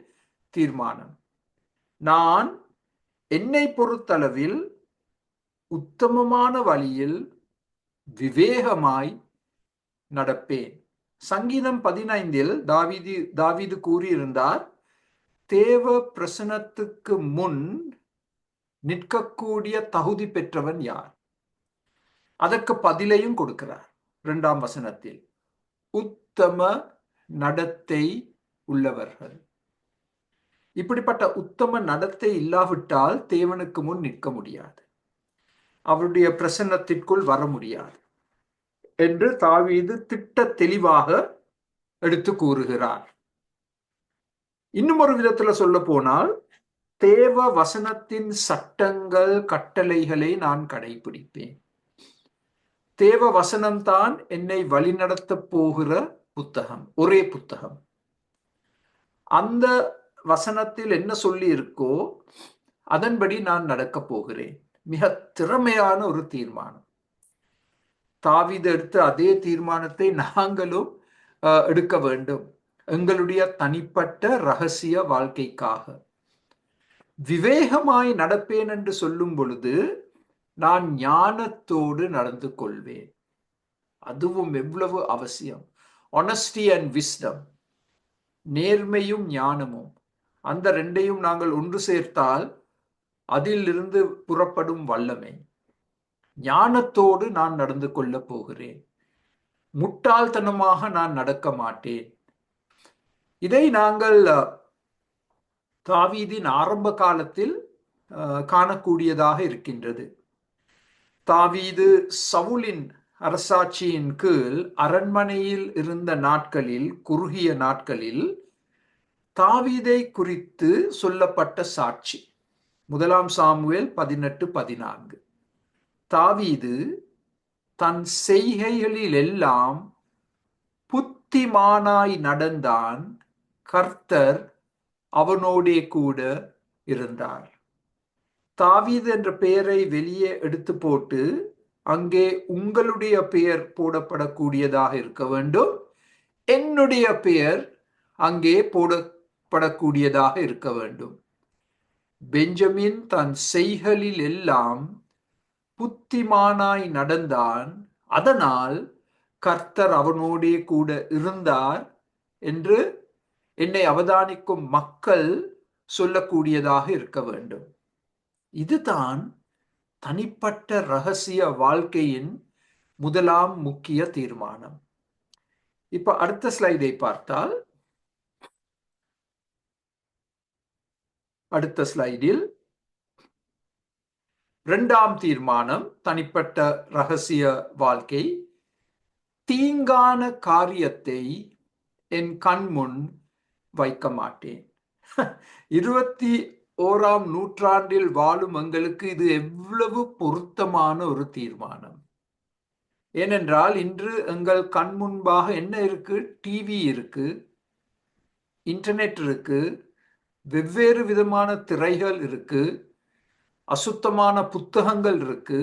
Speaker 1: தீர்மானம். நான் என்னை பொறுத்தளவில் உத்தமமான வழியில் விவேகமாய் நடப்பேன். சங்கீதம் 15 தாவீது கூறியிருந்தார், தேவ பிரசனத்துக்கு முன் நிற்கக்கூடிய தகுதி பெற்றவன் யார்? அதற்கு பதிலையும் கொடுக்கிறார் 2ஆம் வசனத்தில். உத்தம நடத்தை உள்ளவர்கள். இப்படிப்பட்ட உத்தம நடத்தை இல்லாவிட்டால் தேவனுக்கு முன் நிற்க முடியாது, அவருடைய பிரசன்னத்திற்குள் வர முடியாது என்று தாவீது திட்ட தெளிவாக எடுத்து கூறுகிறார். இன்னும் ஒரு விதத்துல சொல்ல போனால், தேவ வசனத்தின் சட்டங்கள், கட்டளைகளை நான் கடைபிடிப்பேன். தேவ வசனம்தான் என்னை வழிநடத்த போகிற புத்தகம், ஒரே புத்தகம். அந்த வசனத்தில் என்ன சொல்லி இருக்கோ அதன்படி நான் நடக்க போகிறேன். மிக திறமையான ஒரு தீர்மானம். தாவீது எடுத்த அதே தீர்மானத்தை நாங்களும் எடுக்க வேண்டும், எங்களுடைய தனிப்பட்ட ரகசிய வாழ்க்கைக்காக. விவேகமாய் நடப்பேன் என்று சொல்லும் பொழுது, நான் ஞானத்தோடு நடந்து கொள்வேன். அதுவும் எவ்வளவு அவசியம். honesty and wisdom, நேர்மையும் ஞானமும், அந்த ரெண்டையும் நாங்கள் ஒன்று சேர்த்தால் அதிலிருந்து புறப்படும் வல்லமை. ஞானத்தோடு நான் நடந்து கொள்ளப் போகிறேன், முட்டாள்தனமாக நான் நடக்க மாட்டேன். இதை நாங்கள் தாவீதின் ஆரம்ப காலத்தில் காணக்கூடியதாக இருக்கின்றது. தாவீது சவுலின் அரசாட்சியின் கீழ் அரண்மனையில் இருந்த நாட்களில், குறுகிய நாட்களில் தாவீதை குறித்து சொல்லப்பட்ட சாட்சி 1 சாமுவேல் 18:14. தாவீது தன் செய்கைகளில் எல்லாம் புத்திமானாய் நடந்தான், கர்த்தர் அவனோடே கூட இருந்தார். தாவீது என்ற பெயரை வெளியே எடுத்து போட்டு அங்கே உங்களுடைய பெயர் போடப்படக்கூடியதாக இருக்க வேண்டும், என்னுடைய பெயர் அங்கே போடப்படக்கூடியதாக இருக்க வேண்டும். பெஞ்சமின் தன் செய்களில் எல்லாம் புத்திமானாய் நடந்தான், அதனால் கர்த்தர் அவனோடே கூட இருந்தார் என்று என்னை அவதானிக்கும் மக்கள் சொல்லக்கூடியதாக இருக்க வேண்டும். இதுதான் தனிப்பட்ட ரகசிய வாழ்க்கையின் முதலாம் முக்கிய தீர்மானம். இப்ப அடுத்த ஸ்லைடை பார்த்தால், அடுத்த ஸ்லைடில் இரண்டாம் தீர்மானம், தனிப்பட்ட ரகசிய வாழ்க்கை. தீங்கான காரியத்தை என் கண்முன் வைக்க மாட்டேன். 21ஆம் நூற்றாண்டில் வாழும் எங்களுக்கு இது எவ்வளவு பொருத்தமான ஒரு தீர்மானம். ஏனென்றால் இன்று எங்கள் கண் முன்பாக என்ன இருக்கு? டிவி இருக்கு, இன்டர்நெட் இருக்கு, வெவ்வேறு விதமான திரைகள் இருக்கு, அசுத்தமான புத்தகங்கள் இருக்கு.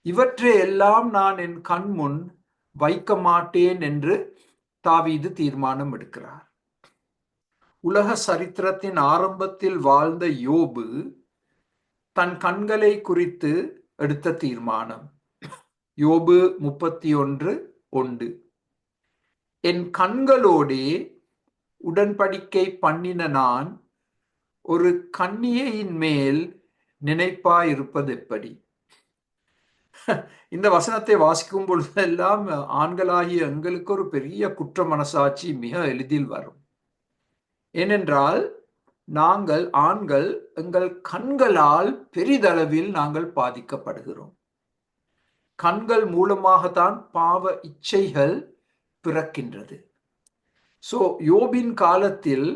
Speaker 1: இவற்றை எல்லாம் நான் என் கண் முன் வைக்க மாட்டேன் என்று தாவீது தீர்மானம் எடுக்கிறார். உலக சரித்திரத்தின் ஆரம்பத்தில் வாழ்ந்த யோபு தன் கண்களை குறித்து எடுத்த தீர்மானம். யோபு 31:1. என் கண்களோடே உடன்படிக்கை பண்ணின நான் ஒரு கன்னிகையின் மேல் நினைப்பாயிருப்பது எப்படி? இந்த வசனத்தை வாசிக்கும் பொழுதெல்லாம் ஆண்களாகிய எங்களுக்கு ஒரு பெரிய குற்ற மனசாட்சி மிக எளிதில் வரும். ஏனென்றால் நாங்கள் ஆண்கள் எங்கள் கண்களால் பெரிதளவில் நாங்கள் பாதிக்கப்படுகிறோம். கண்கள் மூலமாகத்தான் பாவ இச்சைகள் பிறக்கின்றது. சோ யோபின் காலத்தில்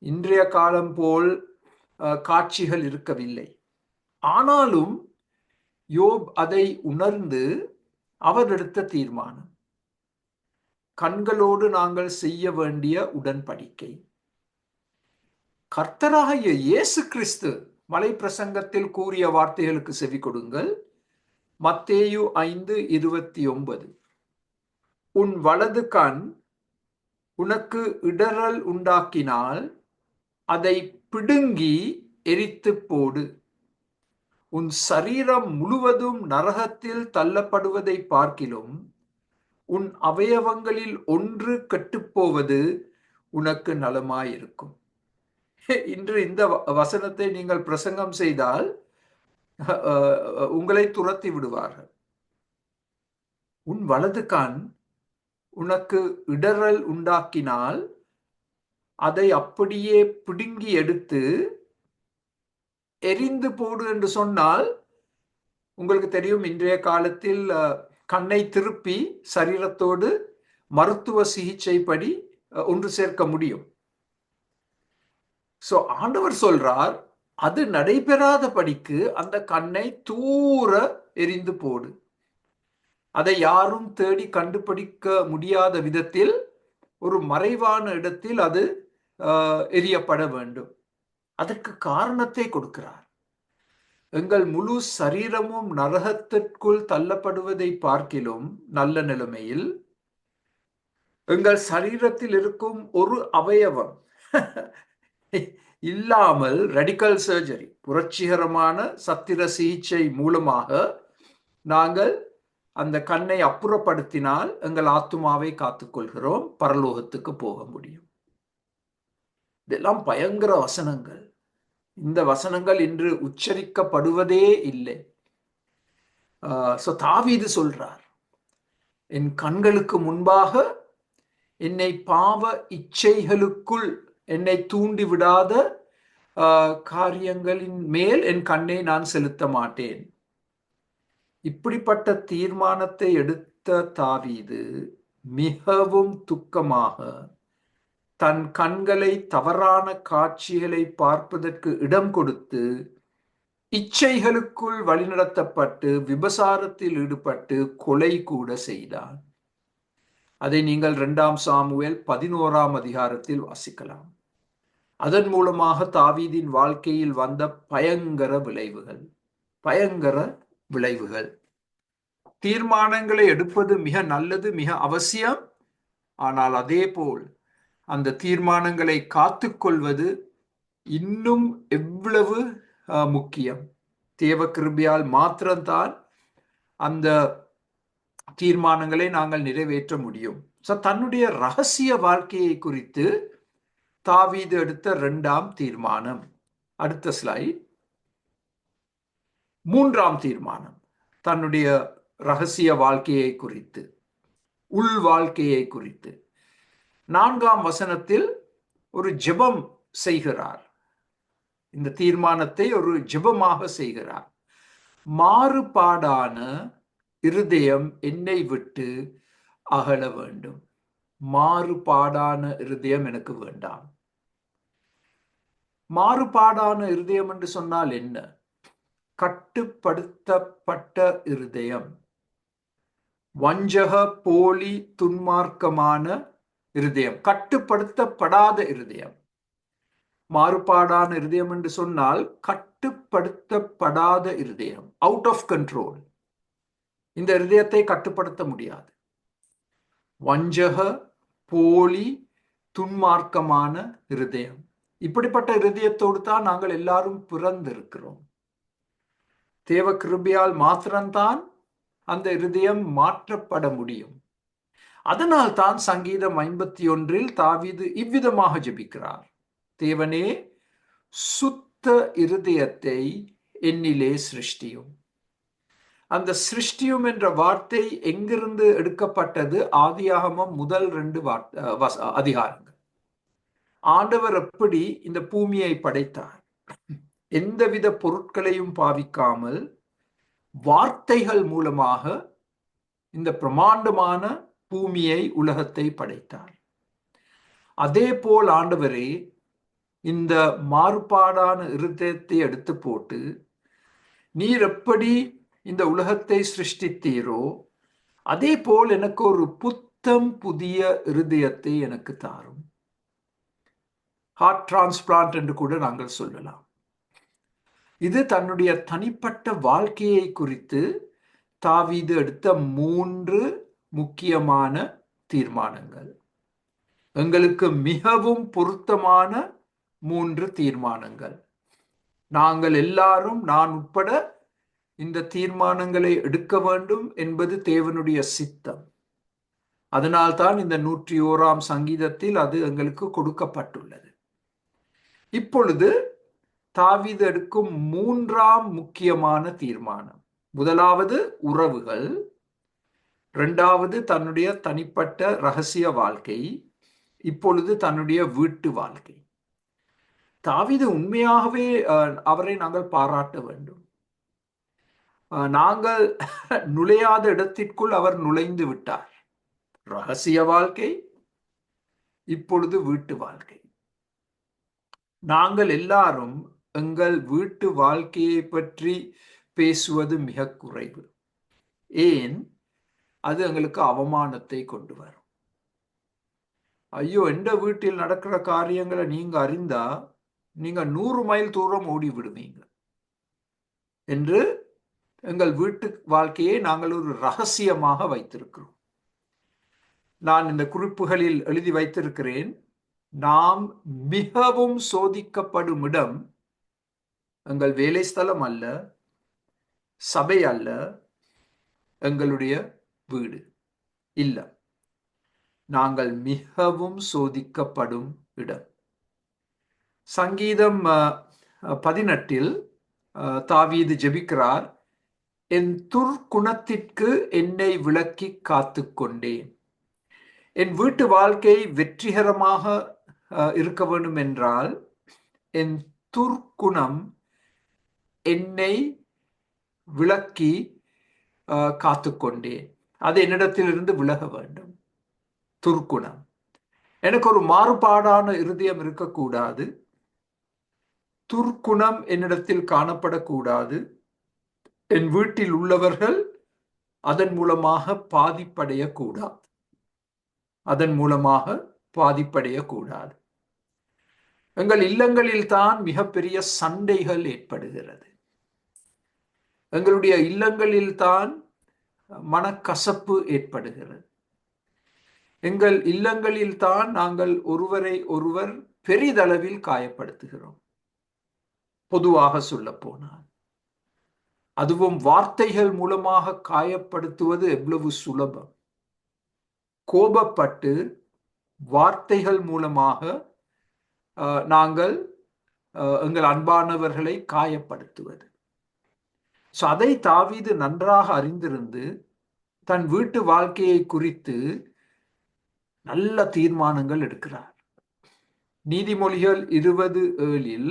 Speaker 1: இன்றைய காலம் போல் காட்சிகள் இருக்கவில்லை. ஆனாலும் யோப் அதை உணர்ந்து அவர் எடுத்த தீர்மானம், கண்களோடு நாங்கள் செய்ய வேண்டிய உடன்படிக்கை. கர்த்தராகிய இயேசு கிறிஸ்து மலை பிரசங்கத்தில் கூறிய வார்த்தைகளுக்கு செவி கொடுங்கள். மத்தேயு 5:29. உன் வலது கண் உனக்கு இடறல் உண்டாக்கினால் அதை பிடுங்கி எரித்து போடு. உன் சரீரம் முழுவதும் நரகத்தில் தள்ளப்படுவதை பார்க்கிலும் உன் அவயவங்களில் ஒன்று கெட்டுப்போவது உனக்கு நலமாயிருக்கும். இன்று இந்த வசனத்தை நீங்கள் பிரசங்கம் செய்தால் உங்களை துரத்தி விடுவார்கள். உன் வலது கண் உனக்கு இடறல் உண்டாக்கினால் அதை அப்படியே பிடுங்கி எடுத்து எரிந்து போடு என்று சொன்னால், உங்களுக்கு தெரியும் இன்றைய காலத்தில் கண்ணை திருப்பி சரீரத்தோடு மருத்துவ சிகிச்சைப்படி ஒன்று சேர்க்க முடியும். சோ ஆண்டவர் சொல்றார், அது நடைபெறாதபடிக்கு அந்த கண்ணை தூர எரிந்து போடு. அதை யாரும் தேடி கண்டுபிடிக்க முடியாத விதத்தில் ஒரு மறைவான இடத்தில் அது எரியப்பட வேண்டும். அதற்கு காரணத்தை கொடுக்கிறார். எங்கள் முழு சரீரமும் நரகத்திற்குள் தள்ளப்படுவதை பார்க்கிலும் நல்ல நிலைமையில் எங்கள் சரீரத்தில் இருக்கும் ஒரு அவயவம் இல்லாமல் ரடிக்கல் சர்ஜரி, புரட்சிகரமான சத்திர சிகிச்சை மூலமாக நாங்கள் அந்த கண்ணை அப்புறப்படுத்தினால் எங்கள் ஆத்துமாவை காத்துக்கொள்கிறோம், பரலோகத்துக்கு போக முடியும். இதெல்லாம் பயங்கர வசனங்கள். இந்த வசனங்கள் இன்று உச்சரிக்கப்படுவதே இல்லை. தாவீது சொல்றார், என் கண்களுக்கு முன்பாக என்னை பாவ இச்சைகளுக்குள் என்னை தூண்டி விடாத காரியங்களின் மேல் என் கண்ணை நான் செலுத்த மாட்டேன். இப்படிப்பட்ட தீர்மானத்தை எடுத்த தாவீது மிகவும் துக்கமாக தன் கண்களை தவறான காட்சிகளை பார்ப்பதற்கு இடம் கொடுத்து இச்சைகளுக்குள் வழிநடத்தப்பட்டு விபசாரத்தில் ஈடுபட்டு கொலை கூட செய்தான். அதை நீங்கள் 2 சாமுவேல் 11 அதிகாரத்தில் வாசிக்கலாம். அதன் மூலமாக தாவீதின் வாழ்க்கையில் வந்த பயங்கர விளைவுகள். தீர்மானங்களை எடுப்பது மிக நல்லது, மிக அவசியம். ஆனால் அதே போல் அந்த தீர்மானங்களை காத்துக்கொள்வது இன்னும் எவ்வளவு முக்கியம். தேவ கிருபையால் மாத்திரம்தான் அந்த தீர்மானங்களை நாங்கள் நிறைவேற்ற முடியும். தன்னுடைய ரகசிய வாழ்க்கையை குறித்து தாவீது எடுத்த 2ஆம் தீர்மானம். அடுத்த ஸ்லைட். 3ஆம் தீர்மானம் தன்னுடைய ரகசிய வாழ்க்கையை குறித்து, உள் வாழ்க்கையை குறித்து. 4ஆம் வசனத்தில் ஒரு ஜெபம் செய்கிறார். இந்த தீர்மானத்தை ஒரு ஜெபமாக செய்கிறார். மாறுபாடான இருதயம் என்னை விட்டு அகல வேண்டும். மாறுபாடான இருதயம் எனக்கு வேண்டாம். மாறுபாடான இருதயம் என்று சொன்னால் என்ன? கட்டுப்படுத்தப்பட்ட இருதயம், வஞ்சக, போலி, துன்மார்க்கமான இருதயம், கட்டுப்படுத்தப்படாத இருதயம். மாறுபாடான இருதயம் என்று சொன்னால் கட்டுப்படுத்தப்படாத இருதயம், அவுட் ஆஃப் கண்ட்ரோல். இந்த இருதயத்தை கட்டுப்படுத்த முடியாது. வஞ்சக, போலி, துன்மார்க்கமான இருதயம். இப்படிப்பட்ட இருதயத்தோடு தான் நாங்கள் எல்லாரும் பிறந்திருக்கிறோம். தேவ கிருபையால் மாத்திரம்தான் அந்த இருதயம் மாற்றப்பட முடியும். அதனால் தான் சங்கீதம் 51 தாவீது இவ்விதமாக ஜெபிக்கிறார், தேவனே சுத்த இருதயத்தை என்னிலே சிருஷ்டியும். அந்த சிருஷ்டியும் என்ற வார்த்தை எங்கிருந்து எடுக்கப்பட்டது? ஆதியாகமம் முதல் 2 அதிகாரங்கள். ஆண்டவர் எப்படி இந்த பூமியை படைத்தார்? எந்தவித பொருட்களையும் பாவிக்காமல் வார்த்தைகள் மூலமாக இந்த பிரமாண்டமான பூமியை, உலகத்தை படைத்தார். அதே போல் ஆண்டவரே இந்த மாறுபாடான இருதயத்தை எடுத்து போட்டு, நீர் எப்படி இந்த உலகத்தை சிருஷ்டித்தீரோ அதே போல் எனக்கு ஒரு புத்தம் புதிய இருதயத்தை எனக்கு தாரும். ஹார்ட் டிரான்ஸ்பிளான்ட் என்று கூட நாங்கள் சொல்லலாம். இது தன்னுடைய தனிப்பட்ட வாழ்க்கையை குறித்து தாவீது எடுத்த 3 முக்கியமான தீர்மானங்கள். எங்களுக்கு மிகவும் பொருத்தமான 3 தீர்மானங்கள். நாங்கள் எல்லாரும், நான் உட்பட, இந்த தீர்மானங்களை எடுக்க வேண்டும் என்பது தேவனுடைய சித்தம். அதனால்தான் இந்த 101ஆம் சங்கீதத்தில் அது எங்களுக்கு கொடுக்கப்பட்டுள்ளது. இப்பொழுது தாவீது எடுக்கும் 3ஆம் முக்கியமான தீர்மானம். முதலாவது உறவுகள், 2வது தன்னுடைய தனிப்பட்ட ரகசிய வாழ்க்கை, இப்பொழுது தன்னுடைய வீட்டு வாழ்க்கை. தாவீது உண்மையாகவே அவரை நாங்கள் பாராட்ட வேண்டும். நாங்கள் நுழையாத இடத்திற்குள் அவர் நுழைந்து விட்டார். ரகசிய வாழ்க்கை, இப்பொழுது வீட்டு வாழ்க்கை. நாங்கள் எல்லாரும் எங்கள் வீட்டு வாழ்க்கையை பற்றி பேசுவது மிக குறைவு. ஏன்? அது எங்களுக்கு அவமானத்தை கொண்டு வரும். ஐயோ, எந்த வீட்டில் நடக்கிற காரியங்களை நீங்க அறிந்தா நீங்க 100 மைல் தூரம் ஓடி விடுவீங்க என்று எங்கள் வீட்டு வாழ்க்கையை நாங்கள் ஒரு ரகசியமாக வைத்திருக்கிறோம். நான் இந்த குறிப்புகளில் எழுதி வைத்திருக்கிறேன். நாம் மிகவும் சோதிக்கப்படும் இடம் எங்கள் வேலை ஸ்தலம் அல்ல, சபை அல்ல, எங்களுடைய வீடு, இல்லம். நாங்கள் மிகவும் சோதிக்கப்படும் இடம். சங்கீதம் 18 தாவீது ஜெபிக்கிறார், என் துர்க்குணத்திற்கு என்னை விலக்கி காத்து கொண்டேன். என் வீட்டு வாழ்க்கை வெற்றிகரமாக இருக்க வேண்டும் என்றால் என் துர்க்குணம் என்னை விலக்கி காத்து கொண்டேன். அது என்னிடத்திலிருந்து விலக வேண்டும். துர்க்குணம். எனக்கு ஒரு மாறுபாடான இருதயம் இருக்கக்கூடாது. துர்க்குணம் என்னிடத்தில் காணப்படக்கூடாது. என் வீட்டில் உள்ளவர்கள் அதன் மூலமாக பாதிப்படையக்கூடாது. எங்கள் இல்லங்களில் தான் மிகப்பெரிய சண்டைகள் ஏற்படுகிறது. எங்களுடைய இல்லங்களில் தான் மனக்கசப்பு ஏற்படுகிறது. எங்கள் இல்லங்களில் தான் நாங்கள் ஒருவரை ஒருவர் பெரிதளவில் காயப்படுத்துகிறோம். பொதுவாக சொல்ல போனால், அதுவும் வார்த்தைகள் மூலமாக காயப்படுத்துவது எவ்வளவு சுலபம். கோபப்பட்டு வார்த்தைகள் மூலமாக நாங்கள் எங்கள் அன்பானவர்களை காயப்படுத்துவது. அதை தாவீது நன்றாக அறிந்திருந்து தன் வீட்டு வாழ்க்கையை குறித்து நல்ல தீர்மானங்கள் எடுக்கிறார். நீதிமொழிகள் 20:7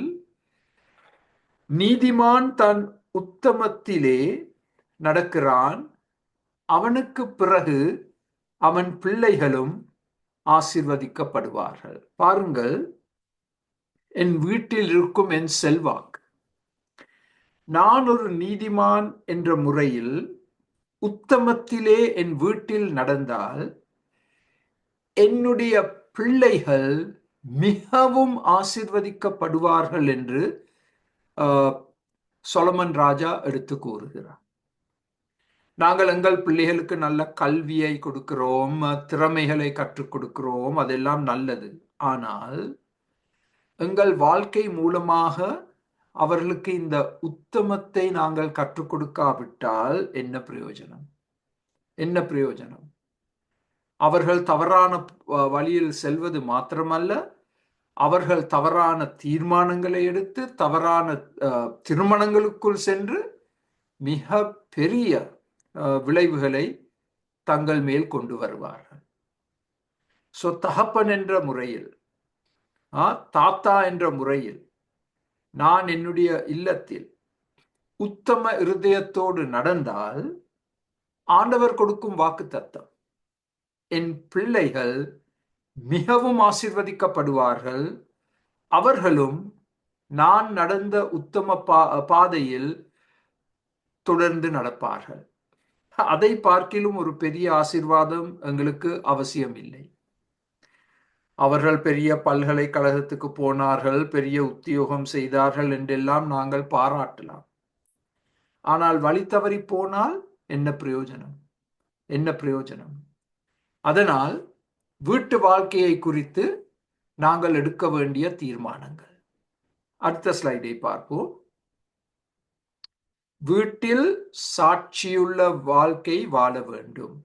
Speaker 1: நீதிமான் தன் உத்தமத்திலே நடக்கிறான், அவனுக்கு பிறகு அவன் பிள்ளைகளும் ஆசீர்வதிக்கப்படுவார்கள். பாருங்கள், என் வீட்டில் இருக்கும் என் செல்வாக்கு, நான் ஒரு நீதிமான் என்ற முறையில் உத்தமத்திலே என் வீட்டில் நடந்தால் என்னுடைய பிள்ளைகள் மிகவும் ஆசீர்வதிக்கப்படுவார்கள் என்று சொலமன் ராஜா எடுத்து கூறுகிறார். நாங்கள் எங்கள் பிள்ளைகளுக்கு நல்ல கல்வியை கொடுக்கிறோம், திறமைகளை கற்றுக் கொடுக்கிறோம், அதெல்லாம் நல்லது. ஆனால் எங்கள் வாழ்க்கை மூலமாக அவர்களுக்கு இந்த உத்தமத்தை நாங்கள் கற்றுக் கொடுக்காவிட்டால் என்ன பிரயோஜனம்? அவர்கள் தவறான வழியில் செல்வது மாத்திரமல்ல, அவர்கள் தவறான தீர்மானங்களை எடுத்து தவறான திருமணங்களுக்குள் சென்று மிக பெரிய விளைவுகளை தங்கள் மேல் கொண்டு வருவார்கள். தகப்பன் என்ற முறையில், தாத்தா என்ற முறையில் நான் என்னுடைய இல்லத்தில் உத்தம இருதயத்தோடு நடந்தால் ஆண்டவர் கொடுக்கும் வாக்குத்தத்தம், என் பிள்ளைகள் மிகவும் ஆசீர்வதிக்கப்படுவார்கள், அவர்களும் நான் நடந்த உத்தம பாதையில் தொடர்ந்து நடப்பார்கள். அதை பார்க்கிலும் ஒரு பெரிய ஆசீர்வாதம் எங்களுக்கு அவசியம் இல்லை. அவர்கள் பெரிய பல்கலைக்கழகத்துக்கு போனார்கள், பெரிய உத்தியோகம் செய்தார்கள் என்றெல்லாம் நாங்கள் பாராட்டலாம். ஆனால் வழி தவறி போனால் என்ன பிரயோஜனம்? அதனால் வீட்டு வாழ்க்கையை குறித்து நாங்கள் எடுக்க வேண்டிய தீர்மானங்கள். அடுத்த ஸ்லைடை பார்ப்போம். வீட்டில் சாட்சியுள்ள வாழ்க்கை வாழ வேண்டும்.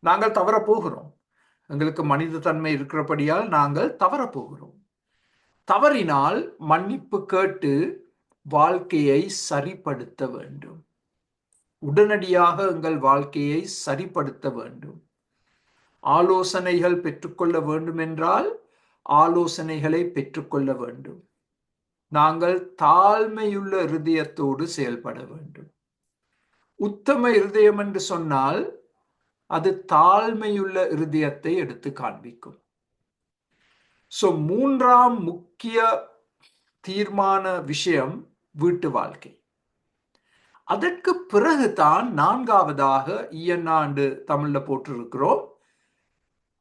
Speaker 1: நாங்கள் தவறப்போகிறோம். எங்களுக்கு மனித தன்மை இருக்கிறபடியால் நாங்கள் தவறப்போகிறோம். தவறினால் மன்னிப்பு கேட்டு வாழ்க்கையை சரிப்படுத்த வேண்டும். உடனடியாக எங்கள் வாழ்க்கையை சரிப்படுத்த வேண்டும். ஆலோசனைகள் பெற்றுக்கொள்ள வேண்டும் என்றால் ஆலோசனைகளை பெற்றுக்கொள்ள வேண்டும். நாங்கள் தாழ்மையுள்ள இருதயத்தோடு செயல்பட வேண்டும். உத்தம இருதயம் என்று சொன்னால் அது தாழ்மையுள்ள இருதயத்தை எடுத்து காண்பிக்கும். மூன்றாம் முக்கிய தீர்மான விஷயம் வீட்டு வாழ்க்கை. அதற்கு பிறகுதான் நான்காவதாக ஈயன்னாண்டு தமிழ்ல போட்டிருக்கிறோம்,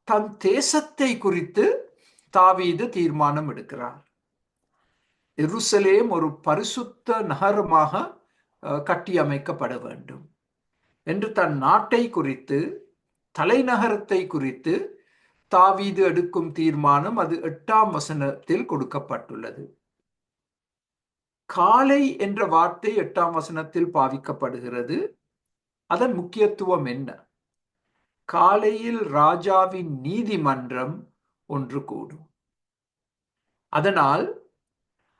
Speaker 1: தன் தேசத்தை குறித்து தாவீது தீர்மானம் எடுக்கிறார். எருசலேம் ஒரு பரிசுத்த நகரமாக கட்டியமைக்கப்பட வேண்டும் என்று தன் நாட்டை குறித்து, தலைநகரத்தை குறித்து தாவீது எடுக்கும் தீர்மானம் அது 8ஆம் வசனத்தில் கொடுக்கப்பட்டுள்ளது. காலை என்ற வார்த்தை 8ஆம் வசனத்தில் பாவிக்கப்படுகிறது. அதன் முக்கியத்துவம் என்ன? காலையில் ராஜாவின் நீதிமன்றம் ஒன்று கூடும். அதனால்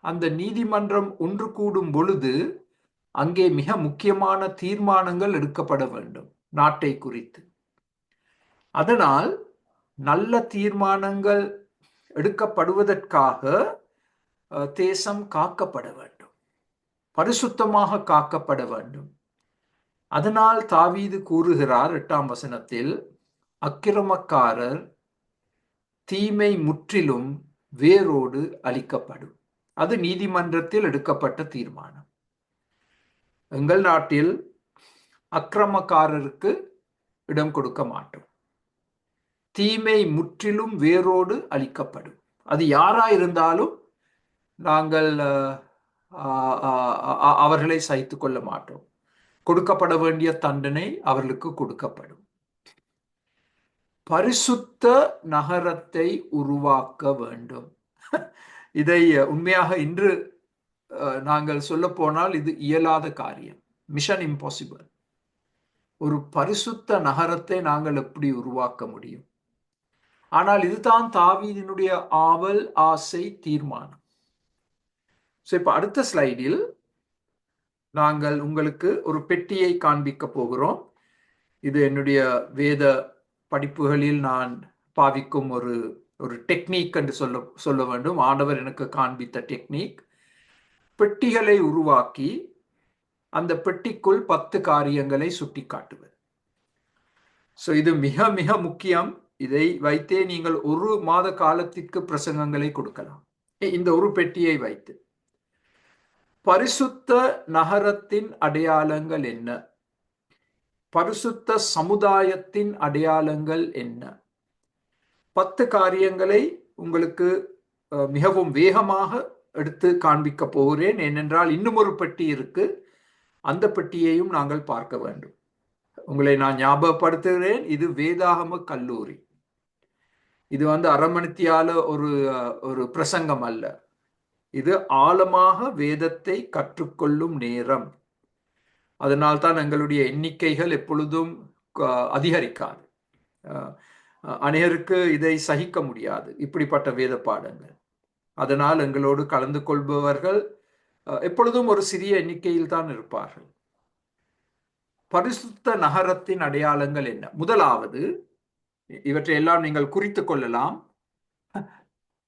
Speaker 1: அந்த நீதிமன்றம் ஒன்று கூடும் பொழுது அங்கே மிக முக்கியமான தீர்மானங்கள் எடுக்கப்பட வேண்டும் நாட்டை குறித்து. அதனால் நல்ல தீர்மானங்கள் எடுக்கப்படுவதற்காக தேசம் காக்கப்பட வேண்டும், பரிசுத்தமாக காக்கப்பட வேண்டும். அதனால் தாவீது கூறுகிறார் 8ஆம் வசனத்தில், அக்கிரமக்காரர் தீமை முற்றிலும் வேரோடு அழிக்கப்படும். அது நீதிமன்றத்தில் எடுக்கப்பட்ட தீர்மானம். எங்கள் நாட்டில் அக்கிரமக்காரருக்கு இடம் கொடுக்க மாட்டோம். தீமை முற்றிலும் வேரோடு அழிக்கப்படும். அது யாராயிருந்தாலும் நாங்கள் அவர்களை சகித்துக் கொள்ள மாட்டோம். கொடுக்கப்பட வேண்டிய தண்டனை அவர்களுக்கு கொடுக்கப்படும். பரிசுத்த நகரத்தை உருவாக்க வேண்டும். இதை உண்மையாக இன்று நாங்கள் சொல்ல போனால் இது இயலாத காரியம், மிஷன் இம்பாசிபிள். ஒரு பரிசுத்த நகரத்தை நாங்கள் எப்படி உருவாக்க முடியும்? ஆனால் இதுதான் தாவீதினுடைய ஆவல், ஆசை, தீர்மானம். இப்ப அடுத்த ஸ்லைடில் நாங்கள் உங்களுக்கு ஒரு பெட்டியை காண்பிக்க போகிறோம். இது என்னுடைய வேத படிப்புகளில் நான் பாவிக்கும் ஒரு டெக்னிக் என்று சொல்ல வேண்டும். ஆண்டவர் எனக்கு காண்பித்த டெக்னிக். பெட்டிகளை உருவாக்கி அந்த பெட்டிக்குள் 10 காரியங்களை சுட்டி காட்டுவது. இது மிக மிக முக்கியம். இதை வைத்தே நீங்கள் 1 மாத காலத்திற்கு பிரசங்கங்களை கொடுக்கலாம். இந்த ஒரு பெட்டியை வைத்து பரிசுத்த நகரத்தின் அடையாளங்கள் என்ன, பரிசுத்த சமுதாயத்தின் அடையாளங்கள் என்ன, 10 காரியங்களை உங்களுக்கு மிகவும் வேகமாக எடுத்து காண்பிக்க போகிறேன். ஏனென்றால் இன்னும் ஒரு பெட்டி இருக்கு, அந்த பெட்டியையும் நாங்கள் பார்க்க வேண்டும். உங்களை நான் ஞாபகப்படுத்துகிறேன், இது வேதாகம கல்லூரி. இது அரமணித்தியால ஒரு பிரசங்கம் அல்ல. இது ஆழமாக வேதத்தை கற்றுக்கொள்ளும் நேரம். அதனால்தான் எங்களுடைய எண்ணிக்கைகள் எப்பொழுதும் அதிகரிக்காது. அநேகருக்கு இதை சகிக்க முடியாது, இப்படிப்பட்ட வேத பாடங்கள். அதனால் எங்களோடு கலந்து கொள்பவர்கள் எப்பொழுதும் ஒரு சிறிய எண்ணிக்கையில் தான் இருப்பார்கள். பரிசுத்த நகரத்தின் அடையாளங்கள் என்ன? முதலாவது, இவற்றை எல்லாம் நீங்கள் குறித்து கொள்ளலாம்.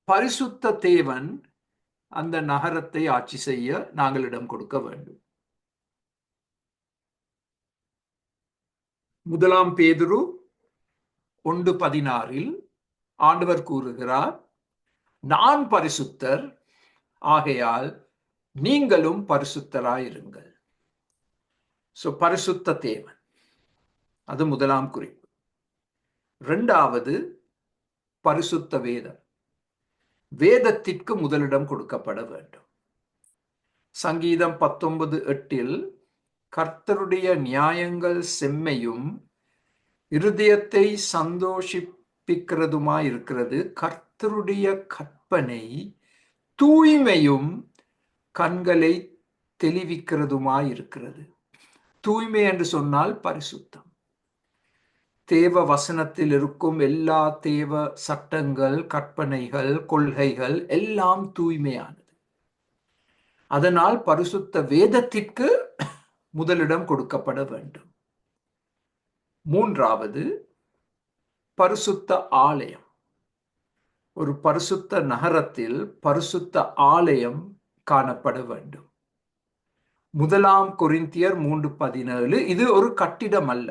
Speaker 1: பரிசுத்த தேவன் அந்த நகரத்தை ஆட்சி செய்ய நாங்கள் இடம் கொடுக்க வேண்டும். 1 பேதுரு 1:16 ஆண்டவர் கூறுகிறார், நான் பரிசுத்தர், ஆகையால் நீங்களும் பரிசுத்தராயிருங்கள். பரிசுத்த தேவன், அது 1ஆம் குறிப்பு. 2வது, பரிசுத்த வேதம். வேதத்திற்கு முதலிடம் கொடுக்கப்பட வேண்டும். சங்கீதம் 19:8 கர்த்தருடைய நியாயங்கள் செம்மையும் இருதயத்தை சந்தோஷிப்பிக்கிறதுமாயிருக்கிறது, கர்த்தருடைய கற்பனை தூய்மையும் கண்களை தெளிவிக்கிறதுமாயிருக்கிறது. தூய்மை என்று சொன்னால் பரிசுத்தம். தேவ வசனத்தில் இருக்கும் எல்லா தேவ சட்டங்கள், கற்பனைகள், கொள்கைகள் எல்லாம் தூய்மையானது. அதனால் பரிசுத்த வேதத்திற்கு முதலிடம் கொடுக்கப்பட வேண்டும். 3வது, பரிசுத்த ஆலயம். ஒரு பரிசுத்த நகரத்தில் பரிசுத்த ஆலயம் காணப்பட வேண்டும். 1 கொரிந்தியர் 3:17 இது ஒரு கட்டிடம் அல்ல.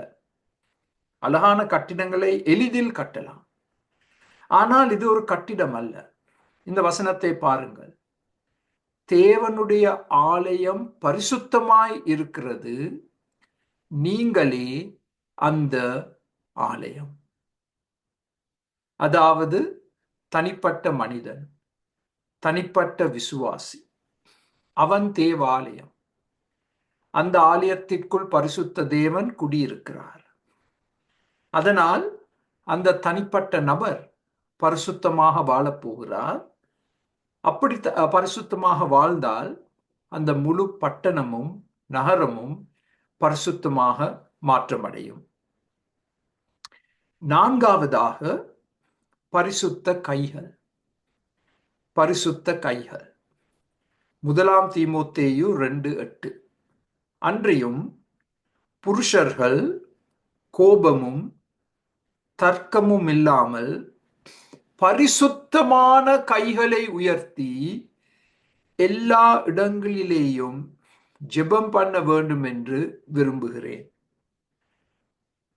Speaker 1: அழகான கட்டிடங்களை எளிதில் கட்டலாம், ஆனால் இது ஒரு கட்டிடம் அல்ல. இந்த வசனத்தை பாருங்கள். தேவனுடைய ஆலயம் பரிசுத்தமாய் இருக்கிறது, நீங்களே அந்த ஆலயம். அதாவது தனிப்பட்ட மனிதன், தனிப்பட்ட விசுவாசி, அவன் தேவாலயம். அந்த ஆலயத்திற்குள் பரிசுத்த தேவன் குடியிருக்கிறார். அதனால் அந்த தனிப்பட்ட நபர் பரிசுத்தமாக வாழப்போகிறார். அப்படி பரிசுத்தமாக வாழ்ந்தால் அந்த முழு பட்டணமும் நகரமும் பரிசுத்தமாக மாற்றமடையும். நான்காவதாக பரிசுத்த கைகள். பரிசுத்த கைகள் 1 தீமோத்தேயு 2:8. அன்றியும் புருஷர்கள் கோபமும் தர்க்கமும் இல்லாமல் பரிசுத்தமான கைகளை உயர்த்தி எல்லா இடங்களிலேயும் ஜெபம் பண்ண வேண்டும் என்று விரும்புகிறேன்.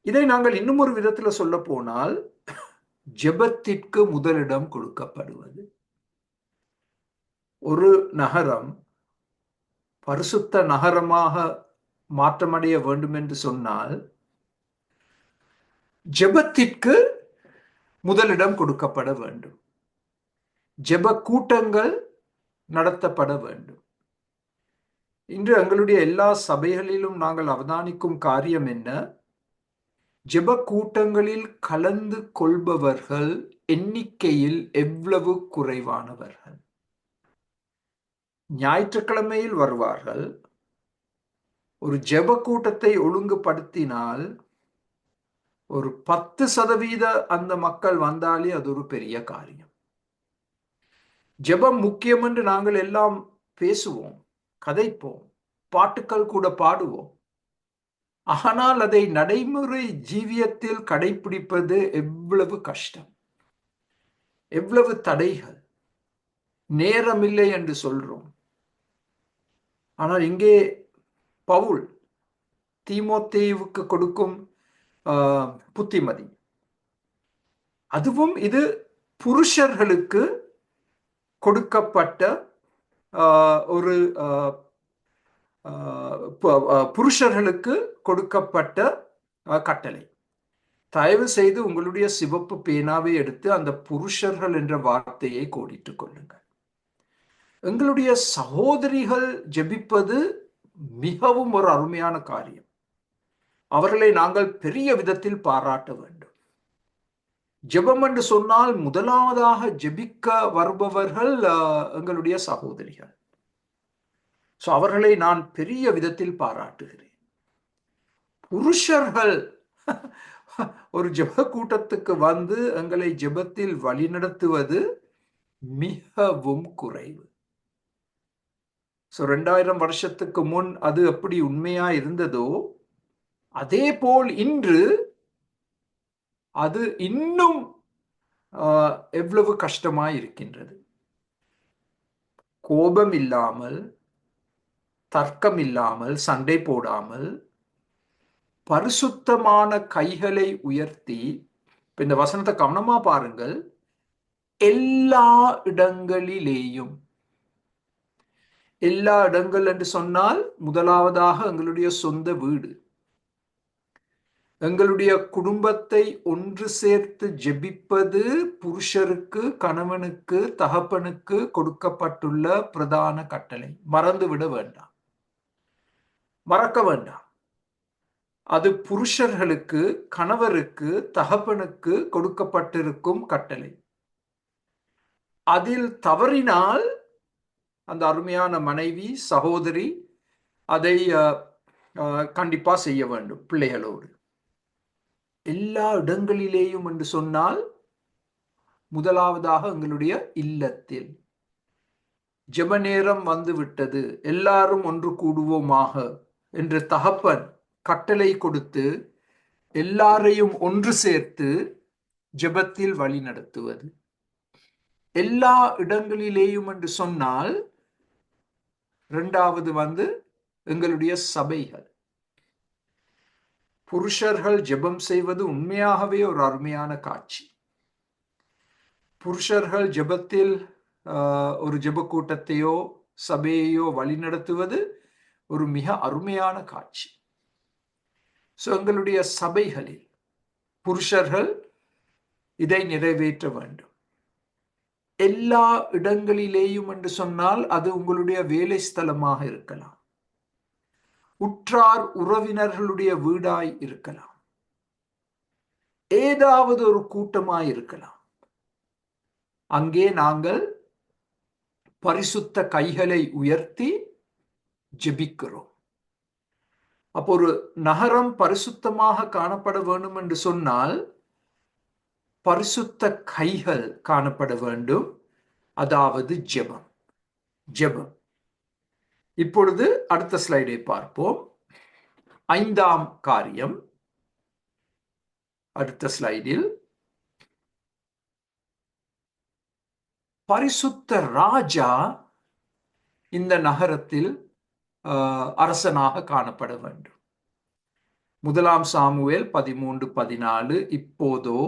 Speaker 1: இதை நாங்கள் இன்னும் ஒரு விதத்துல சொல்ல போனால், ஜெபத்திற்கு முதலிடம் கொடுக்கப்படுவது. ஒரு நகரம் பரிசுத்த நகரமாக மாற்றமடைய வேண்டும் என்று சொன்னால், ஜெபத்திற்கு முதலிடம் கொடுக்கப்பட வேண்டும். ஜெப கூட்டங்கள் நடத்தப்பட வேண்டும். இன்று எங்களுடைய எல்லா சபைகளிலும் நாங்கள் அவதானிக்கும் காரியம் என்ன? ஜெப கூட்டங்களில் கலந்து கொள்பவர்கள் எண்ணிக்கையில் எவ்வளவு குறைவானவர்கள். ஞாயிற்றுக்கிழமையில் வருவார்கள். ஒரு ஜெப கூட்டத்தை ஒழுங்குபடுத்தினால் ஒரு 10% அந்த மக்கள் வந்தாலே அது ஒரு பெரிய காரியம். ஜெபம் முக்கியம் என்று நாங்கள் எல்லாம் பேசுவோம், கதைப்போம், பாட்டுக்கள் கூட பாடுவோம். ஆனால் அதை நடைமுறை ஜீவியத்தில் கடைபிடிப்பது எவ்வளவு கஷ்டம், எவ்வளவு தடைகள். நேரமில்லை என்று சொல்றோம். ஆனால் இங்கே பவுல் தீமோத்தேயுவுக்கு கொடுக்கும் புத்திமதி, அதுவும் இது புருஷர்களுக்கு கொடுக்கப்பட்ட ஒரு புருஷர்களுக்கு கொடுக்கப்பட்ட கட்டளை. தயவு செய்து உங்களுடைய சிவப்பு பேனாவை எடுத்து அந்த புருஷர்கள் என்ற வார்த்தையை கோடிட்டுக் கொள்ளுங்கள். எங்களுடைய சகோதரிகள் ஜெபிப்பது மிகவும் ஒரு அருமையான காரியம். அவர்களை நாங்கள் பெரிய விதத்தில் பாராட்ட வேண்டும். ஜெபம் என்று சொன்னால் முதலாவதாக ஜெபிக்க வருபவர்கள் எங்களுடைய சகோதரிகள். அவர்களை நான் பெரிய விதத்தில் பாராட்டுகிறேன். புருஷர்கள் ஒரு ஜெப கூட்டத்துக்கு வந்து எங்களை ஜெபத்தில் வழிநடத்துவது மிகவும் குறைவு. 2000 வருஷத்துக்கு முன் அது எப்படி உண்மையா இருந்ததோ அதே போல் இன்று அது இன்னும் எவ்வளவு கஷ்டமாய் இருக்கின்றது. கோபம் இல்லாமல், தர்க்கம் இல்லாமல், சண்டை போடாமல் பரிசுத்தமான கைகளை உயர்த்தி, இந்த வசனத்தை கவனமா பாருங்கள், எல்லா இடங்களிலேயும். எல்லா இடங்கள் என்று சொன்னால் முதலாவதாக எங்களுடைய சொந்த வீடு, எங்களுடைய குடும்பத்தை ஒன்று சேர்த்து ஜெபிப்பது புருஷருக்கு, கணவனுக்கு, தகப்பனுக்கு கொடுக்கப்பட்டுள்ள பிரதான கட்டளை. மறந்துவிட வேண்டாம், மறக்க வேண்டாம். அது புருஷர்களுக்கு, கணவருக்கு, தகப்பனுக்கு கொடுக்கப்பட்டிருக்கும் கட்டளை. அதில் தவறினால் அந்த அருமையான மனைவி, சகோதரி அதை கண்டிப்பா செய்ய வேண்டும் பிள்ளைகளோடு. எல்லா இடங்களிலேயும் என்று சொன்னால் முதலாவதாக எங்களுடைய இல்லத்தில். ஜெப நேரம் வந்து விட்டது, எல்லாரும் ஒன்று கூடுவோமாக என்று தகப்பன் கட்டளை கொடுத்து எல்லாரையும் ஒன்று சேர்த்து ஜெபத்தில் வழி நடத்துவது. எல்லா இடங்களிலேயும் என்று சொன்னால் இரண்டாவது வந்து எங்களுடைய சபைகள். புருஷர்கள் ஜெபம் செய்வது உண்மையாகவே ஒரு அருமையான காட்சி. புருஷர்கள் ஜெபத்தில் ஒரு ஜெப கூட்டத்தையோ சபையையோ வழிநடத்துவது ஒரு மிக அருமையான காட்சி. எங்களுடைய சபைகளில் புருஷர்கள் இதை நிறைவேற்ற வேண்டும். எல்லா இடங்களிலேயும் என்று சொன்னால் அது உங்களுடைய வேலை ஸ்தலமாக இருக்கலாம், உற்றார் உறவினர்களுடைய வீடாய் இருக்கலாம், ஏதாவது ஒரு கூட்டமாய் இருக்கலாம். அங்கே நாங்கள் பரிசுத்த கைகளை உயர்த்தி ஜெபிக்கிறோம். அப்போ ஒரு நகரம் பரிசுத்தமாக காணப்பட வேண்டும் என்று சொன்னால் பரிசுத்த கைகள் காணப்பட வேண்டும், அதாவது ஜெபம். ஜெபம். இப்பொழுது அடுத்த ஸ்லைடை பார்ப்போம். 5ஆம் காரியம் அடுத்த ஸ்லைடில், பரிசுத்த ராஜா இந்த நகரத்தில் அரசனாக காணப்பட வேண்டும். 1 சாமுவேல் 13:14, இப்போதோ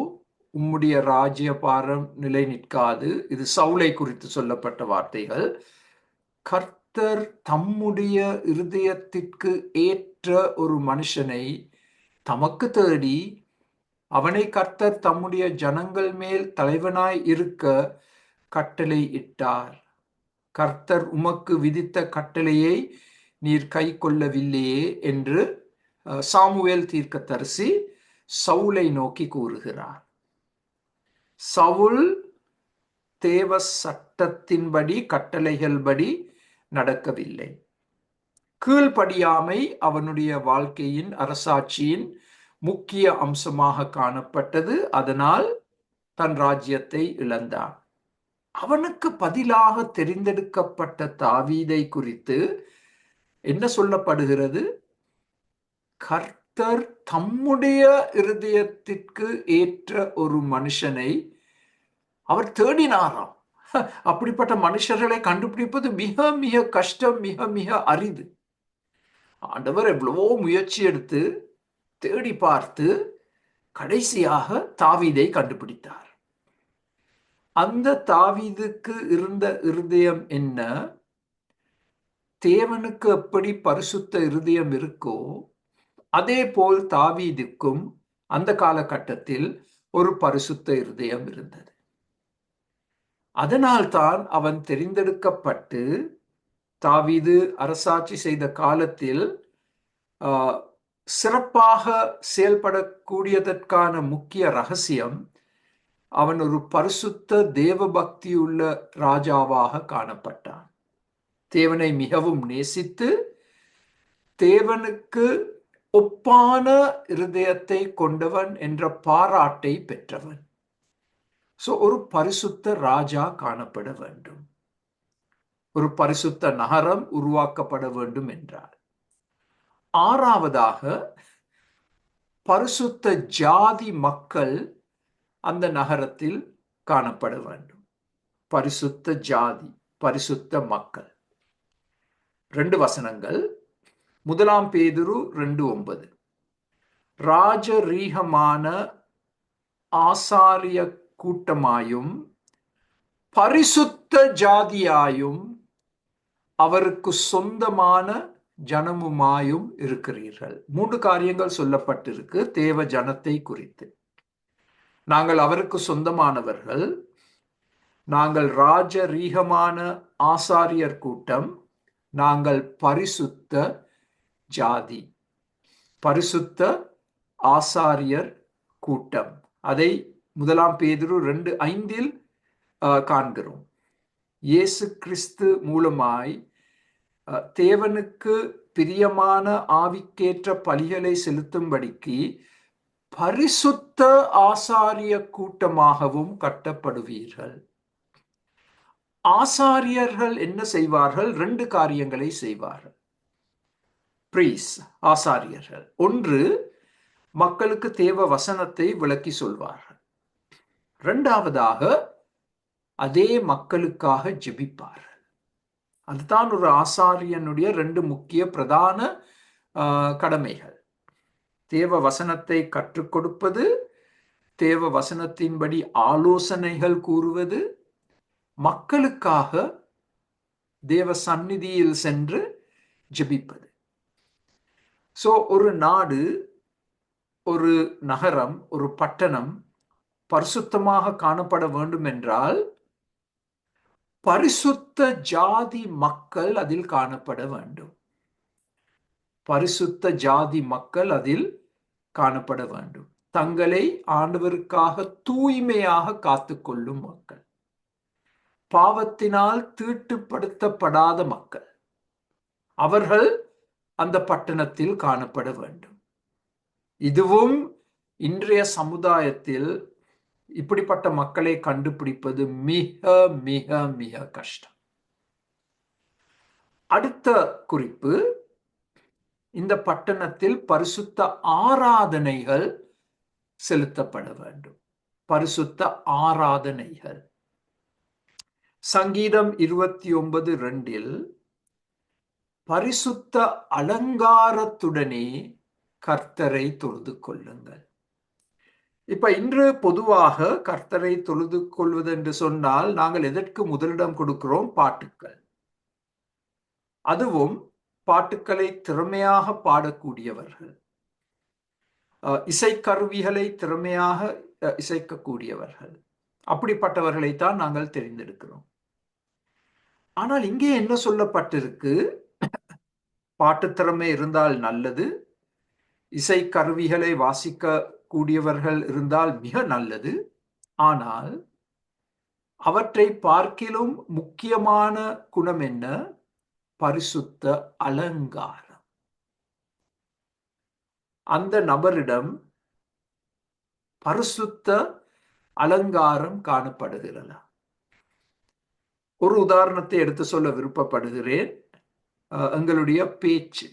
Speaker 1: உம்முடைய ராஜ்யபாரம் நிலை நிற்காது. இது சவுலை குறித்து சொல்லப்பட்ட வார்த்தைகள். கர்த்தர் தம்முடைய இருதயத்திற்கு ஏற்ற ஒரு மனுஷனை தமக்கு தேடி அவனை கர்த்தர் தம்முடைய ஜனங்கள் மேல் தலைவனாய் இருக்க கட்டளை இட்டார். கர்த்தர் உமக்கு விதித்த கட்டளையை நீர் கை கொள்ளவில்லையே என்று சாமுவேல் தீர்க்கதரிசி சவுலை நோக்கி கூறுகிறார். சவுல் தேவ சட்டத்தின்படி கட்டளைகள்படி நடக்கவில்லை. கீழ்ப்படியாமை அவனுடைய வாழ்க்கையின் அரசாட்சியின் முக்கிய அம்சமாக காணப்பட்டது. அதனால் தன் ராஜ்யத்தை இழந்தான். அவனுக்கு பதிலாக தெரிந்தெடுக்கப்பட்ட தாவீதை குறித்து என்ன சொல்லப்படுகிறது? கர்த்தர் தம்முடைய இருதயத்திற்கு ஏற்ற ஒரு மனுஷனை அவர் தேடினாராம். அப்படிப்பட்ட மனுஷர்களை கண்டுபிடிப்பது மிக மிக கஷ்டம், மிக மிக அரிது. ஆண்டவர் எவ்வளவோ முயற்சி எடுத்து தேடி பார்த்து கடைசியாக தாவீதை கண்டுபிடித்தார். அந்த தாவீதுக்கு இருந்த இருதயம் என்ன? தேவனுக்கு எப்படி பரிசுத்த இருதயம் இருக்கோ அதே போல் தாவீதுக்கும் அந்த காலகட்டத்தில் ஒரு பரிசுத்த இருதயம் இருந்தது. அதனால்தான் அவன் தெரிந்தெடுக்கப்பட்டு தாவீது அரசாட்சி செய்த காலத்தில் சிறப்பாக செயல்படக்கூடியதற்கான முக்கிய ரகசியம், அவன் ஒரு பரிசுத்த தேவ பக்தியுள்ள ராஜாவாக காணப்பட்டான். தேவனை மிகவும் நேசித்து தேவனுக்கு ஒப்பான இருதயத்தை கொண்டவன் என்ற பாராட்டை பெற்றவன். ஒரு பரிசுத்த ராஜா காணப்பட வேண்டும், ஒரு பரிசுத்த நகரம் உருவாக்கப்பட வேண்டும் என்றார். 6வதாக, பரிசுத்த ஜாதி மக்கள் அந்த நகரத்தில் காணப்பட வேண்டும். பரிசுத்த ஜாதி, பரிசுத்த மக்கள். 2 வசனங்கள். 1 பேதுரு 2:9, ராஜரீகமான ஆசாரிய கூட்டமாயும் பரிசுத்த ஜாதியாயும் அவருக்கு சொந்தமான ஜனமுமாயும் இருக்கிறீர்கள். 3 காரியங்கள் சொல்லப்பட்டிருக்கு தேவ ஜனத்தை குறித்து. நாங்கள் அவருக்கு சொந்தமானவர்கள், நாங்கள் ராஜரீகமான ஆசாரியர் கூட்டம், நாங்கள் பரிசுத்த ஜாதி, பரிசுத்த ஆசாரியர் கூட்டம். அதை 1 பேதுரு 2:5 காண்கிறோம். இயேசு கிறிஸ்து மூலமாய் தேவனுக்கு பிரியமான ஆவிக்கேற்ற பலிகளை செலுத்தும்படிக்கு பரிசுத்த ஆசாரிய கூட்டமாகவும் கட்டப்படுவீர்கள். ஆசாரியர்கள் என்ன செய்வார்கள்? 2 காரியங்களை செய்வார்கள். பிரீஸ், ஆசாரியர்கள். 1, மக்களுக்கு தேவ வசனத்தை விளக்கி சொல்வார்கள். 2வதாக, அதே மக்களுக்காக ஜெபிப்பார்கள். அதுதான் ஒரு ஆசாரியனுடைய 2 முக்கிய பிரதான கடமைகள். தேவ வசனத்தை கற்றுக் கொடுப்பது, தேவ வசனத்தின்படி ஆலோசனைகள் கூறுவது, மக்களுக்காக தேவ சந்நிதியில் சென்று ஜெபிப்பது. ஒரு நாடு, ஒரு நகரம், ஒரு பட்டணம் பரிசுத்தமாக காணப்பட வேண்டும் என்றால் பரிசுத்த ஜாதி மக்கள் அதில் காணப்பட வேண்டும். பரிசுத்த ஜாதி மக்கள் அதில் காணப்பட வேண்டும். தங்களை ஆண்டவருக்காக தூய்மையாக காத்துக்கொள்ளும் மக்கள், பாவத்தினால் தீட்டுப்படுத்தப்படாத மக்கள். அவர்கள் அந்த பட்டணத்தில் காணப்பட வேண்டும். இதுவும் இன்றைய சமுதாயத்தில் இப்படிப்பட்ட மக்களை கண்டுபிடிப்பது மிக மிக மிக கஷ்டம். அடுத்த குறிப்பு, இந்த பட்டணத்தில் பரிசுத்த ஆராதனைகள் செலுத்தப்பட வேண்டும். பரிசுத்த ஆராதனைகள். சங்கீதம் 29:2 பரிசுத்த அலங்காரத்துடனே கர்த்தரை தொழுது கொள்ளுங்கள். இப்ப இன்று பொதுவாக கர்த்தரை தொழுது கொள்வது என்று சொன்னால் நாங்கள் எதற்கு முதலிடம் கொடுக்கிறோம்? பாட்டுக்கள். அதுவும் பாட்டுக்களை திறமையாக பாடக்கூடியவர்கள், இசைக்கருவிகளை திறமையாக இசைக்கக்கூடியவர்கள், அப்படிப்பட்டவர்களைத்தான் நாங்கள் தெரிந்தெடுக்கிறோம். ஆனால் இங்கே என்ன சொல்லப்பட்டிருக்கு? பாட்டு திறமை இருந்தால் நல்லது, இசை கருவிகளை வாசிக்க கூடியவர்கள் இருந்தால் மிக நல்லது. ஆனால் அவற்றை பார்க்கிலும் முக்கியமான குணம் என்ன? பரிசுத்த அலங்காரம். அந்த நபரிடம் பரிசுத்த அலங்காரம் காணப்படுகிறதா? ஒரு உதாரணத்தை எடுத்து சொல்ல விருப்பப்படுகிறேன். எங்களுடைய பேச்சு,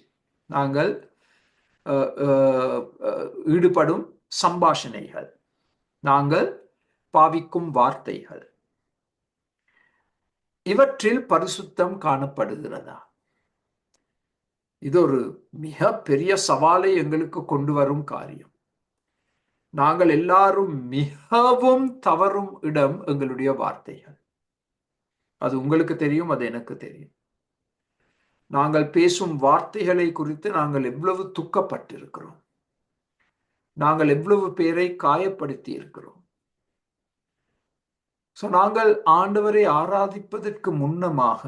Speaker 1: நாங்கள் ஈடுபடும் சம்பாஷணைகள், நாங்கள் பாவிக்கும் வார்த்தைகள், இவற்றில் பரிசுத்தம் காணப்படுகிறதா? இது ஒரு மிக பெரிய சவாலை எங்களுக்கு கொண்டு வரும் காரியம். நாங்கள் எல்லாரும் மிகவும் தவறும் இடம் எங்களுடைய வார்த்தைகள். அது உங்களுக்கு தெரியும், அது எனக்கு தெரியும். நாங்கள் பேசும் வார்த்தைகளை குறித்து நாங்கள் எவ்வளவு துக்கப்பட்டிருக்கிறோம், நாங்கள் எவ்வளவு பேரை காயப்படுத்தி இருக்கிறோம். நாங்கள் ஆண்டவரை ஆராதிப்பதற்கு முன்னமாக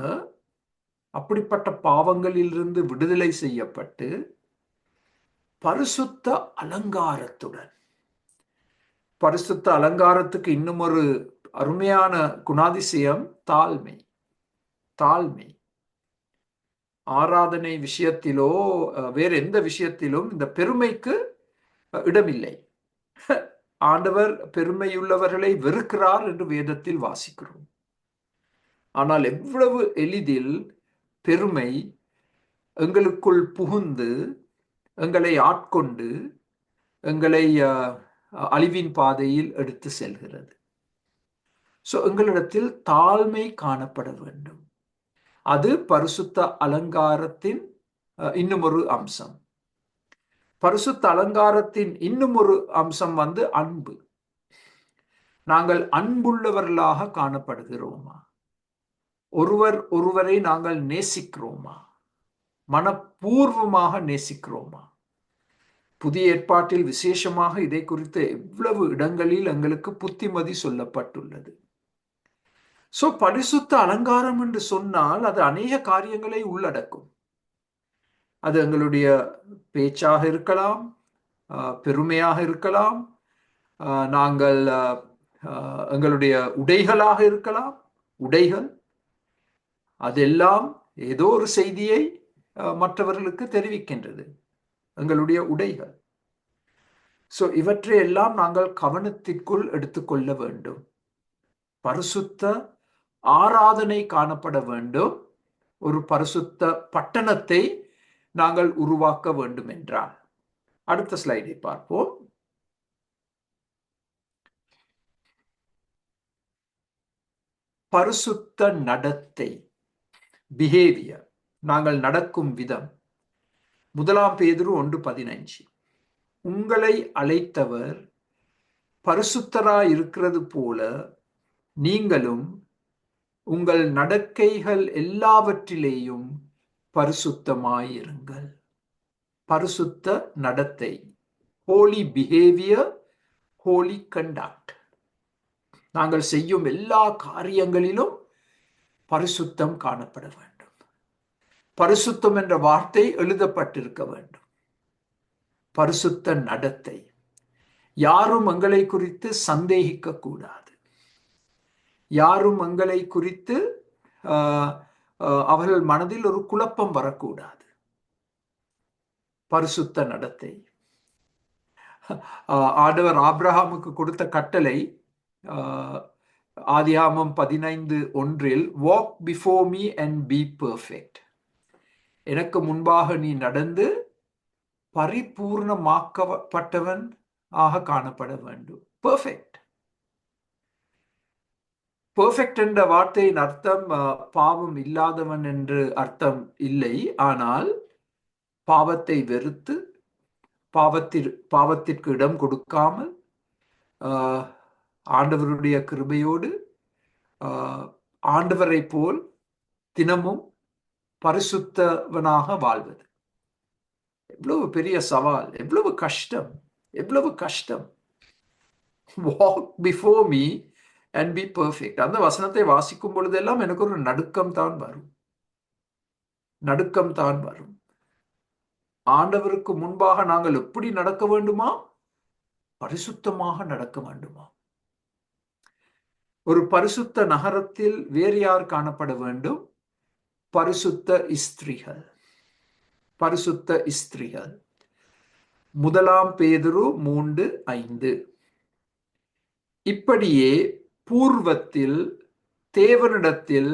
Speaker 1: அப்படிப்பட்ட பாவங்களிலிருந்து விடுதலை செய்யப்பட்டு பரிசுத்த அலங்காரத்துடன், பரிசுத்த அலங்காரத்துக்கு இன்னும் ஒரு அருமையான குணாதிசயம் தாழ்மை. தாழ்மை. ஆராதனை விஷயத்திலோ வேற எந்த விஷயத்திலும் இந்த பெருமைக்கு இடமில்லை. ஆண்டவர் பெருமையுள்ளவர்களை வெறுக்கிறார் என்று வேதத்தில் வாசிக்கிறோம். ஆனால் எவ்வளவு எளிதில் பெருமை எங்களுக்குள் புகுந்து எங்களை ஆட்கொண்டு எங்களை அழிவின் பாதையில் எடுத்து செல்கிறது. எங்களிடத்தில் தாழ்மை காணப்பட வேண்டும். அது பரிசுத்த அலங்காரத்தின் இன்னும் ஒரு அம்சம். பரிசுத்த அலங்காரத்தின் இன்னும் ஒரு அம்சம் அன்பு. நாங்கள் அன்புள்ளவர்களாக காணப்படுகிறோமா? ஒருவர் ஒருவரை நாங்கள் நேசிக்கிறோமா? மனப்பூர்வமாக நேசிக்கிறோமா? புதிய ஏற்பாட்டில் விசேஷமாக இதை குறித்து எவ்வளவு இடங்களில் எங்களுக்கு புத்திமதி சொல்லப்பட்டுள்ளது. பரிசுத்த அலங்காரம் என்று சொன்னால் அது அநேக காரியங்களை உள்ளடக்கும். அது எங்களுடைய பேச்சாக இருக்கலாம், பெருமையாக இருக்கலாம், நாங்கள் எங்களுடைய உடைகளாக இருக்கலாம். உடைகள் அதெல்லாம் ஏதோ ஒரு செய்தியை மற்றவர்களுக்கு தெரிவிக்கின்றது, எங்களுடைய உடைகள். இவற்றையெல்லாம் நாங்கள் கவனத்திற்குள் எடுத்துக்கொள்ள வேண்டும். பரிசுத்த ஆராதனை காணப்பட வேண்டும். ஒரு பரிசுத்த பட்டணத்தை நாங்கள் உருவாக்க வேண்டும் என்றால், அடுத்த ஸ்லைடை பார்ப்போம். பரிசுத்த நடத்தை, பிஹேவியர், நாங்கள் நடக்கும் விதம். 1 பேதுரு 1:15 உங்களை அழைத்தவர் பரிசுத்தராய் இருக்கிறது போல நீங்களும் உங்கள் நடக்கைகள் எல்லாவற்றிலேயும் பரிசுத்தமாயிருங்கள். பரிசுத்த நடத்தை, ஹோலி பிஹேவியர், ஹோலி கண்டக்ட். நாங்கள் செய்யும் எல்லா காரியங்களிலும் பரிசுத்தம் காணப்பட வேண்டும். பரிசுத்தம் என்ற வார்த்தை எழுதப்பட்டிருக்க வேண்டும். பரிசுத்த நடத்தை. யாரும் எங்களை குறித்து சந்தேகிக்க கூடாது. யாரும் எங்களை குறித்து அவர்கள் மனதில் ஒரு குழப்பம் வரக்கூடாது. பரிசுத்த நடத்தை. ஆண்டவர் ஆபிரகாமுக்கு கொடுத்த கட்டளை ஆதியாகமம் 15:1 walk before me and B perfect. எனக்கு முன்பாக நீ நடந்து பரிபூர்ணமாக்கப்பட்டவன் ஆக காணப்பட வேண்டும். பெர்ஃபெக்ட். பெர்ஃபெக்ட் என்ற வார்த்தையின் அர்த்தம் பாவம் இல்லாதவன் என்று அர்த்தம் இல்லை. ஆனால் பாவத்தை வெறுத்து பாவத்திற்கு இடம் கொடுக்காமல் ஆண்டவருடைய கிருபையோடு ஆண்டவரை போல் தினமும் பரிசுத்தவனாக வாழ்வது. எவ்வளவு பெரிய சவால், எவ்வளவு கஷ்டம், எவ்வளவு கஷ்டம். Walk before me and B perfect. அந்த வசனத்தை வாசிக்கும் பொழுதெல்லாம் எனக்கு ஒரு நடுக்கம் தான் வரும், நடுக்கம் தான் வரும். ஆண்டவருக்கு முன்பாக நாங்கள் எப்படி நடக்க வேண்டுமா? பரிசுத்தமாக நடக்க வேண்டுமா? ஒரு பரிசுத்த நகரத்தில் வேறு யார் காணப்பட வேண்டும்? பரிசுத்த ஸ்திரீகள். பரிசுத்த ஸ்திரீகள். 1 பேதுரு 3:5. இப்படியே பூர்வத்தில் தேவனிடத்தில்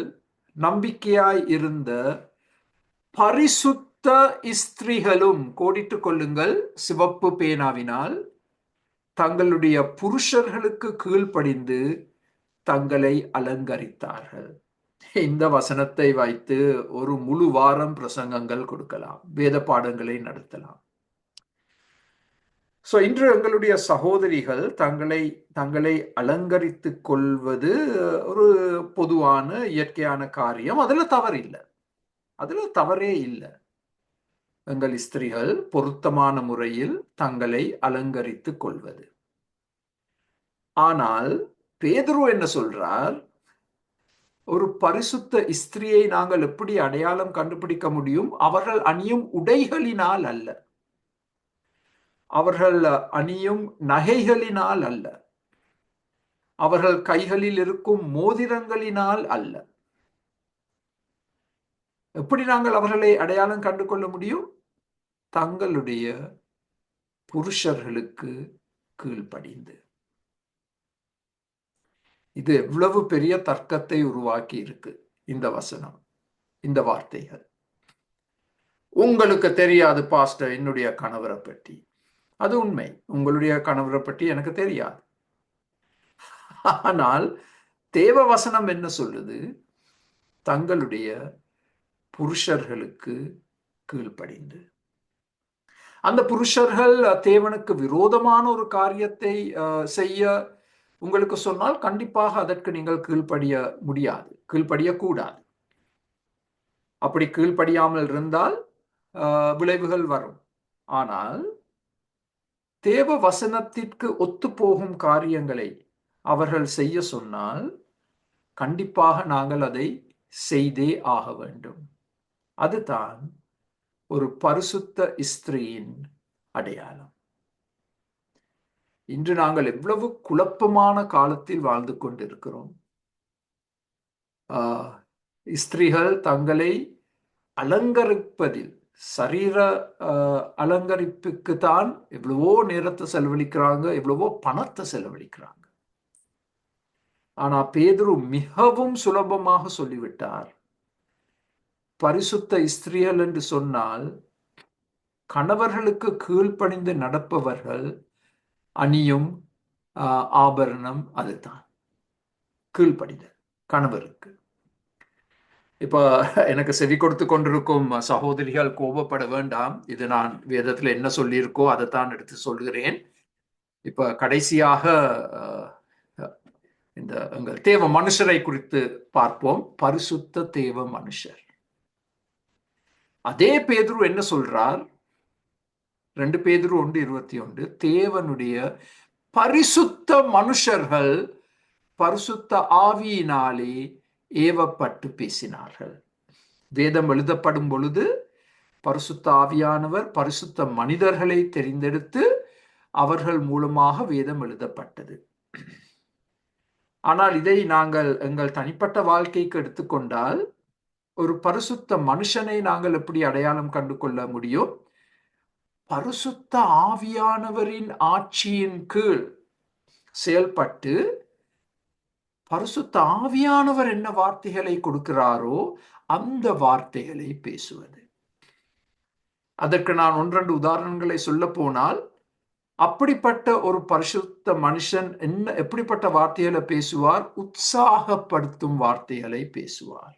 Speaker 1: நம்பிக்கையாய் இருந்த பரிசுத்த ஸ்திரீகளும், கோடிட்டுக் கொள்ளுங்கள் சிவப்பு பேனாவினால், தங்களுடைய புருஷர்களுக்கு கீழ்ப்படிந்து தங்களை அலங்கரித்தார்கள். இந்த வசனத்தை வைத்து ஒரு முழு வாரம் பிரசங்கங்கள் கொடுக்கலாம், வேத பாடங்களை நடத்தலாம். இன்று எங்களுடைய சகோதரிகள் தங்களை அலங்கரித்துக் கொள்வது ஒரு பொதுவான இயற்கையான காரியம். அதுல தவறில்லை, அதுல தவறே இல்லை. எங்கள் ஸ்திரீகள் பொருத்தமான முறையில் தங்களை அலங்கரித்துக் கொள்வது. ஆனால் பேதுரு என்ன சொல்றார்? ஒரு பரிசுத்த ஸ்திரியை நாங்கள் எப்படி அடையாளம் கண்டுபிடிக்க முடியும்? அவர்கள் அணியும் உடைகளினால் அல்ல, அவர்கள் அணியும் நகைகளினால் அல்ல, அவர்கள் கைகளில் இருக்கும் மோதிரங்களினால் அல்ல. எப்படி நாங்கள் அவர்களை அடையாளம் கண்டு கொள்ள முடியும்? தங்களுடைய புருஷர்களுக்கு கீழ்ப்படிந்து. இது எவ்வளவு பெரிய தர்க்கத்தை உருவாக்கி இருக்கு இந்த வசனம், இந்த வார்த்தைகள். உங்களுக்கு தெரியாது பாஸ்டர் என்னுடைய கணவரை பற்றி. அது உண்மை, உங்களுடைய கணவரை பற்றி எனக்கு தெரியாது. ஆனால் தேவ வசனம் என்ன சொல்லுது? தங்களுடைய புருஷர்களுக்கு கீழ்ப்படிந்து. அந்த புருஷர்கள் தேவனுக்கு விரோதமான ஒரு காரியத்தை செய்ய உங்களுக்கு சொன்னால் கண்டிப்பாக அதற்கு நீங்கள் கீழ்ப்படிய முடியாது, கீழ்ப்படியக்கூடாது. அப்படி கீழ்ப்படியாமல் இருந்தால் விளைவுகள் வரும். ஆனால் தேவ வசனத்திற்கு ஒத்து போகும் காரியங்களை அவர்கள் செய்ய சொன்னால் கண்டிப்பாக நாங்கள் அதை செய்தே ஆக வேண்டும். அதுதான் ஒரு பரிசுத்த ஸ்திரீயின் அடையாளம். இன்று நாங்கள் எவ்வளவு குழப்பமான காலத்தில் வாழ்ந்து கொண்டிருக்கிறோம். ஸ்திரீகள் தங்களை அலங்கரிப்பதில், சரீர அலங்கரிப்புக்கு தான் எவ்வளவோ நேரத்தை செலவழிக்கிறாங்க, எவ்வளவோ பணத்தை செலவழிக்கிறாங்க. ஆனா பேதுரு மிகவும் சுலபமாக சொல்லிவிட்டார், பரிசுத்த ஸ்திரீகள் என்று சொன்னால் கணவர்களுக்கு கீழ்ப்பணிந்து நடப்பவர்கள் அணியும் ஆபரணம் அதுதான், கீழ்ப்படிதல் கணவருக்கு. இப்ப எனக்கு செவி கொடுத்து கொண்டிருக்கும் சகோதரிகள் கோபப்பட வேண்டாம், இது நான் வேதத்துல என்ன சொல்லியிருக்கோ அதைத்தான் எடுத்து சொல்கிறேன். இப்ப கடைசியாக இந்த எங்கள் தேவ மனுஷரை குறித்து பார்ப்போம். பரிசுத்த தேவ மனுஷர். அதே பேதுரு என்ன சொல்றார்? 2 பேதுரு 1:21, தேவனுடைய பரிசுத்த மனுஷர்கள் பரிசுத்த ஆவியினாலே ஏவப்பட்டு பேசினார்கள். வேதம் எழுதப்படும் பொழுது பரிசுத்த ஆவியானவர் பரிசுத்த மனிதர்களை தெரிந்தெடுத்து அவர்கள் மூலமாக வேதம் எழுதப்பட்டது. ஆனால் இதை நாங்கள் எங்கள் தனிப்பட்ட வாழ்க்கைக்கு எடுத்துக்கொண்டால் ஒரு பரிசுத்த மனுஷனை நாங்கள் எப்படி அடையாளம் கண்டு கொள்ள முடியும்? பரிசுத்த ஆவியானவரின் ஆட்சியின் கீழ் செயல்பட்டு பரிசுத்த ஆவியானவர் என்ன வார்த்தைகளை கொடுக்கிறாரோ அந்த வார்த்தைகளை பேசுவது. அதற்கு நான் ஒன்றெண்டு உதாரணங்களை சொல்ல போனால், அப்படிப்பட்ட ஒரு பரிசுத்த மனுஷன் எப்படிப்பட்ட வார்த்தைகளை பேசுவார்? உற்சாகப்படுத்தும் வார்த்தைகளை பேசுவார்,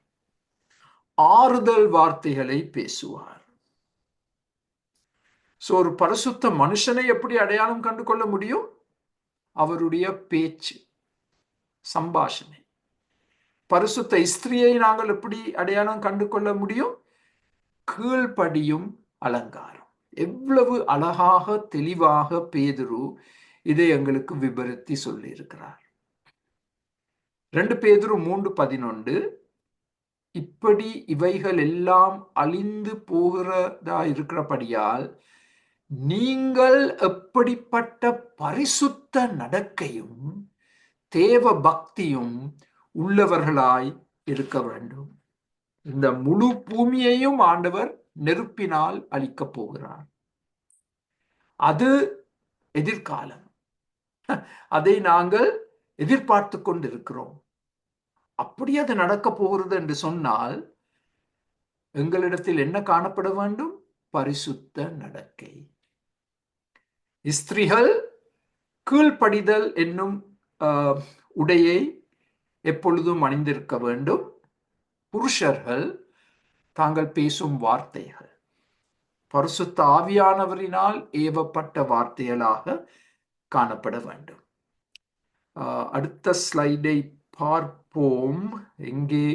Speaker 1: ஆறுதல் வார்த்தைகளை பேசுவார். ஒரு பரிசுத்த மனுஷனை எப்படி அடையாளம் கண்டு கொள்ள முடியும்? அவருடைய பேச்சு, சம்பாஷணை. பரிசுத்த ஸ்திரியை நாங்கள் எப்படி அடையாளம் கண்டு கொள்ள முடியும்? கீழ்ப்படியும் அலங்காரம். எவ்வளவு அழகாக தெளிவாக பேதுரு இதை எங்களுக்கு விபரித்து சொல்லி இருக்கிறார். 2 பேதுரு 3:11, இப்படி இவைகள் எல்லாம் அழிந்து போகிறதா இருக்கிறபடியால் நீங்கள் எப்படிப்பட்ட பரிசுத்த நடக்கையும் தேவ பக்தியும் உள்ளவர்களாய் இருக்க வேண்டும். இந்த முழு பூமியையும் ஆண்டவர் நெருப்பினால் அழிக்கப் போகிறார். அது எதிர்காலம். அதை நாங்கள் எதிர்பார்த்து கொண்டிருக்கிறோம். அப்படி அது நடக்க போகிறது என்று சொன்னால் எங்களிடத்தில் என்ன காணப்பட வேண்டும்? பரிசுத்த நடக்கை. ஸ்திரீகள் கீழ்ப்படிதல் என்னும் உடையை எப்பொழுதும் அணிந்திருக்க வேண்டும். புருஷர்கள் தாங்கள் பேசும் வார்த்தைகள் பரிசுத்த ஆவியானவரினால் ஏவப்பட்ட வார்த்தைகளாக காணப்பட வேண்டும். அடுத்த ஸ்லைடை பார்ப்போம். எங்கே?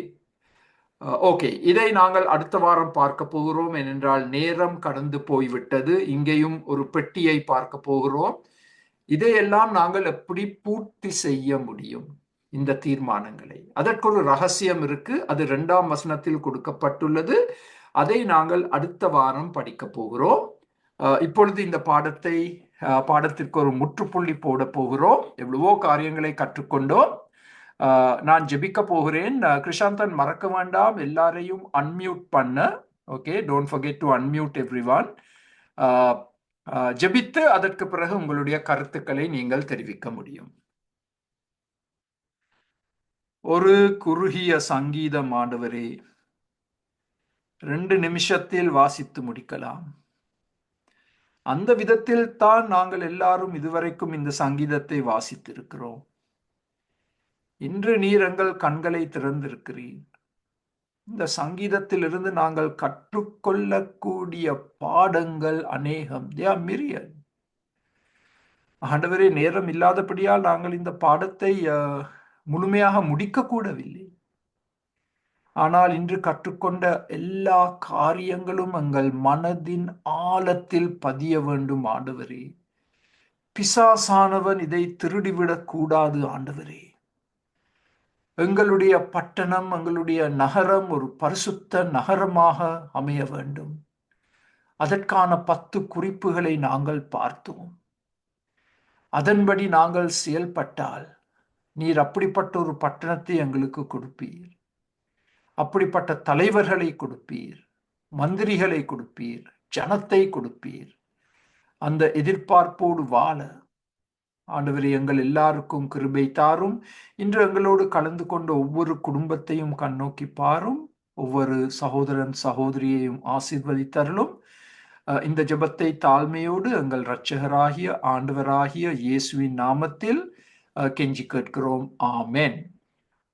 Speaker 1: ஓகே, இதை நாங்கள் அடுத்த வாரம் பார்க்க போகிறோம். ஏனென்றால் நேரம் கடந்து போய்விட்டது. இங்கேயும் ஒரு பெட்டியை பார்க்க போகிறோம். இதையெல்லாம் நாங்கள் எப்படி பூர்த்தி செய்ய முடியும்? இந்த தீர்மானங்களை, அதற்கு ஒரு ரகசியம் இருக்கு. அது 2ஆம் வசனத்தில் கொடுக்கப்பட்டுள்ளது. அதை நாங்கள் அடுத்த வாரம் படிக்க போகிறோம். இப்பொழுது இந்த பாடத்திற்கு ஒரு முற்றுப்புள்ளி போட போகிறோம். எவ்வளவோ காரியங்களை கற்றுக்கொண்டோம். நான் ஜெபிக்க போகிறேன். கிருஷாந்தன், மறக்க வேண்டாம், எல்லாரையும் அன்மியூட் பண்ண. Okay, don't forget to unmute everyone. ஜெபித்து அதற்கு பிறகு உங்களுடைய கருத்துக்களை நீங்கள் தெரிவிக்க முடியும். ஒரு குறுகிய சங்கீதம் ஆண்டவரே, 2 நிமிஷத்தில் வாசித்து முடிக்கலாம். அந்த விதத்தில் தான் நாங்கள் எல்லாரும் இதுவரைக்கும் இந்த சங்கீதத்தை வாசித்திருக்கிறோம். இன்று நீர் எங்கள் கண்களை திறந்திருக்கிறீர். இந்த சங்கீதத்திலிருந்து நாங்கள் கற்றுக்கொள்ளக்கூடிய பாடங்கள் அநேகம். ஆண்டவரே, நேரம் இல்லாதபடியால் நாங்கள் இந்த பாடத்தை முழுமையாக முடிக்க கூடவில்லை. ஆனால் இன்று கற்றுக்கொண்ட எல்லா காரியங்களும் எங்கள் மனதின் ஆழத்தில் பதிய வேண்டும் ஆண்டவரே. பிசாசானவன் இதை திருடிவிடக் கூடாது ஆண்டவரே. எங்களுடைய பட்டணம், எங்களுடைய நகரம் ஒரு பரிசுத்த நகரமாக அமைய வேண்டும். அதற்கான 10 குறிப்புகளை நாங்கள் பார்த்தோம். அதன்படி நாங்கள் செயல்பட்டால் நீர் அப்படிப்பட்ட ஒரு பட்டணத்தை எங்களுக்கு கொடுப்பீர். அப்படிப்பட்ட தலைவர்களை கொடுப்பீர், மந்திரிகளை கொடுப்பீர், ஜனத்தை கொடுப்பீர். அந்த எதிர்பார்ப்போடு வாழ ஆண்டவரே எங்கள் எல்லாருக்கும் கிருபை தாரும். இன்று எங்களோடு கலந்து கொண்ட ஒவ்வொரு குடும்பத்தையும் கண்ணோக்கி பாரும். ஒவ்வொரு சகோதரன் சகோதரியையும் ஆசீர்வதித்தருளும். இந்த ஜெபத்தை தாழ்மையோடு எங்கள் இரட்சகராகிய ஆண்டவராகிய இயேசுவின் நாமத்தில் கெஞ்சி கேட்கிறோம். ஆமென்.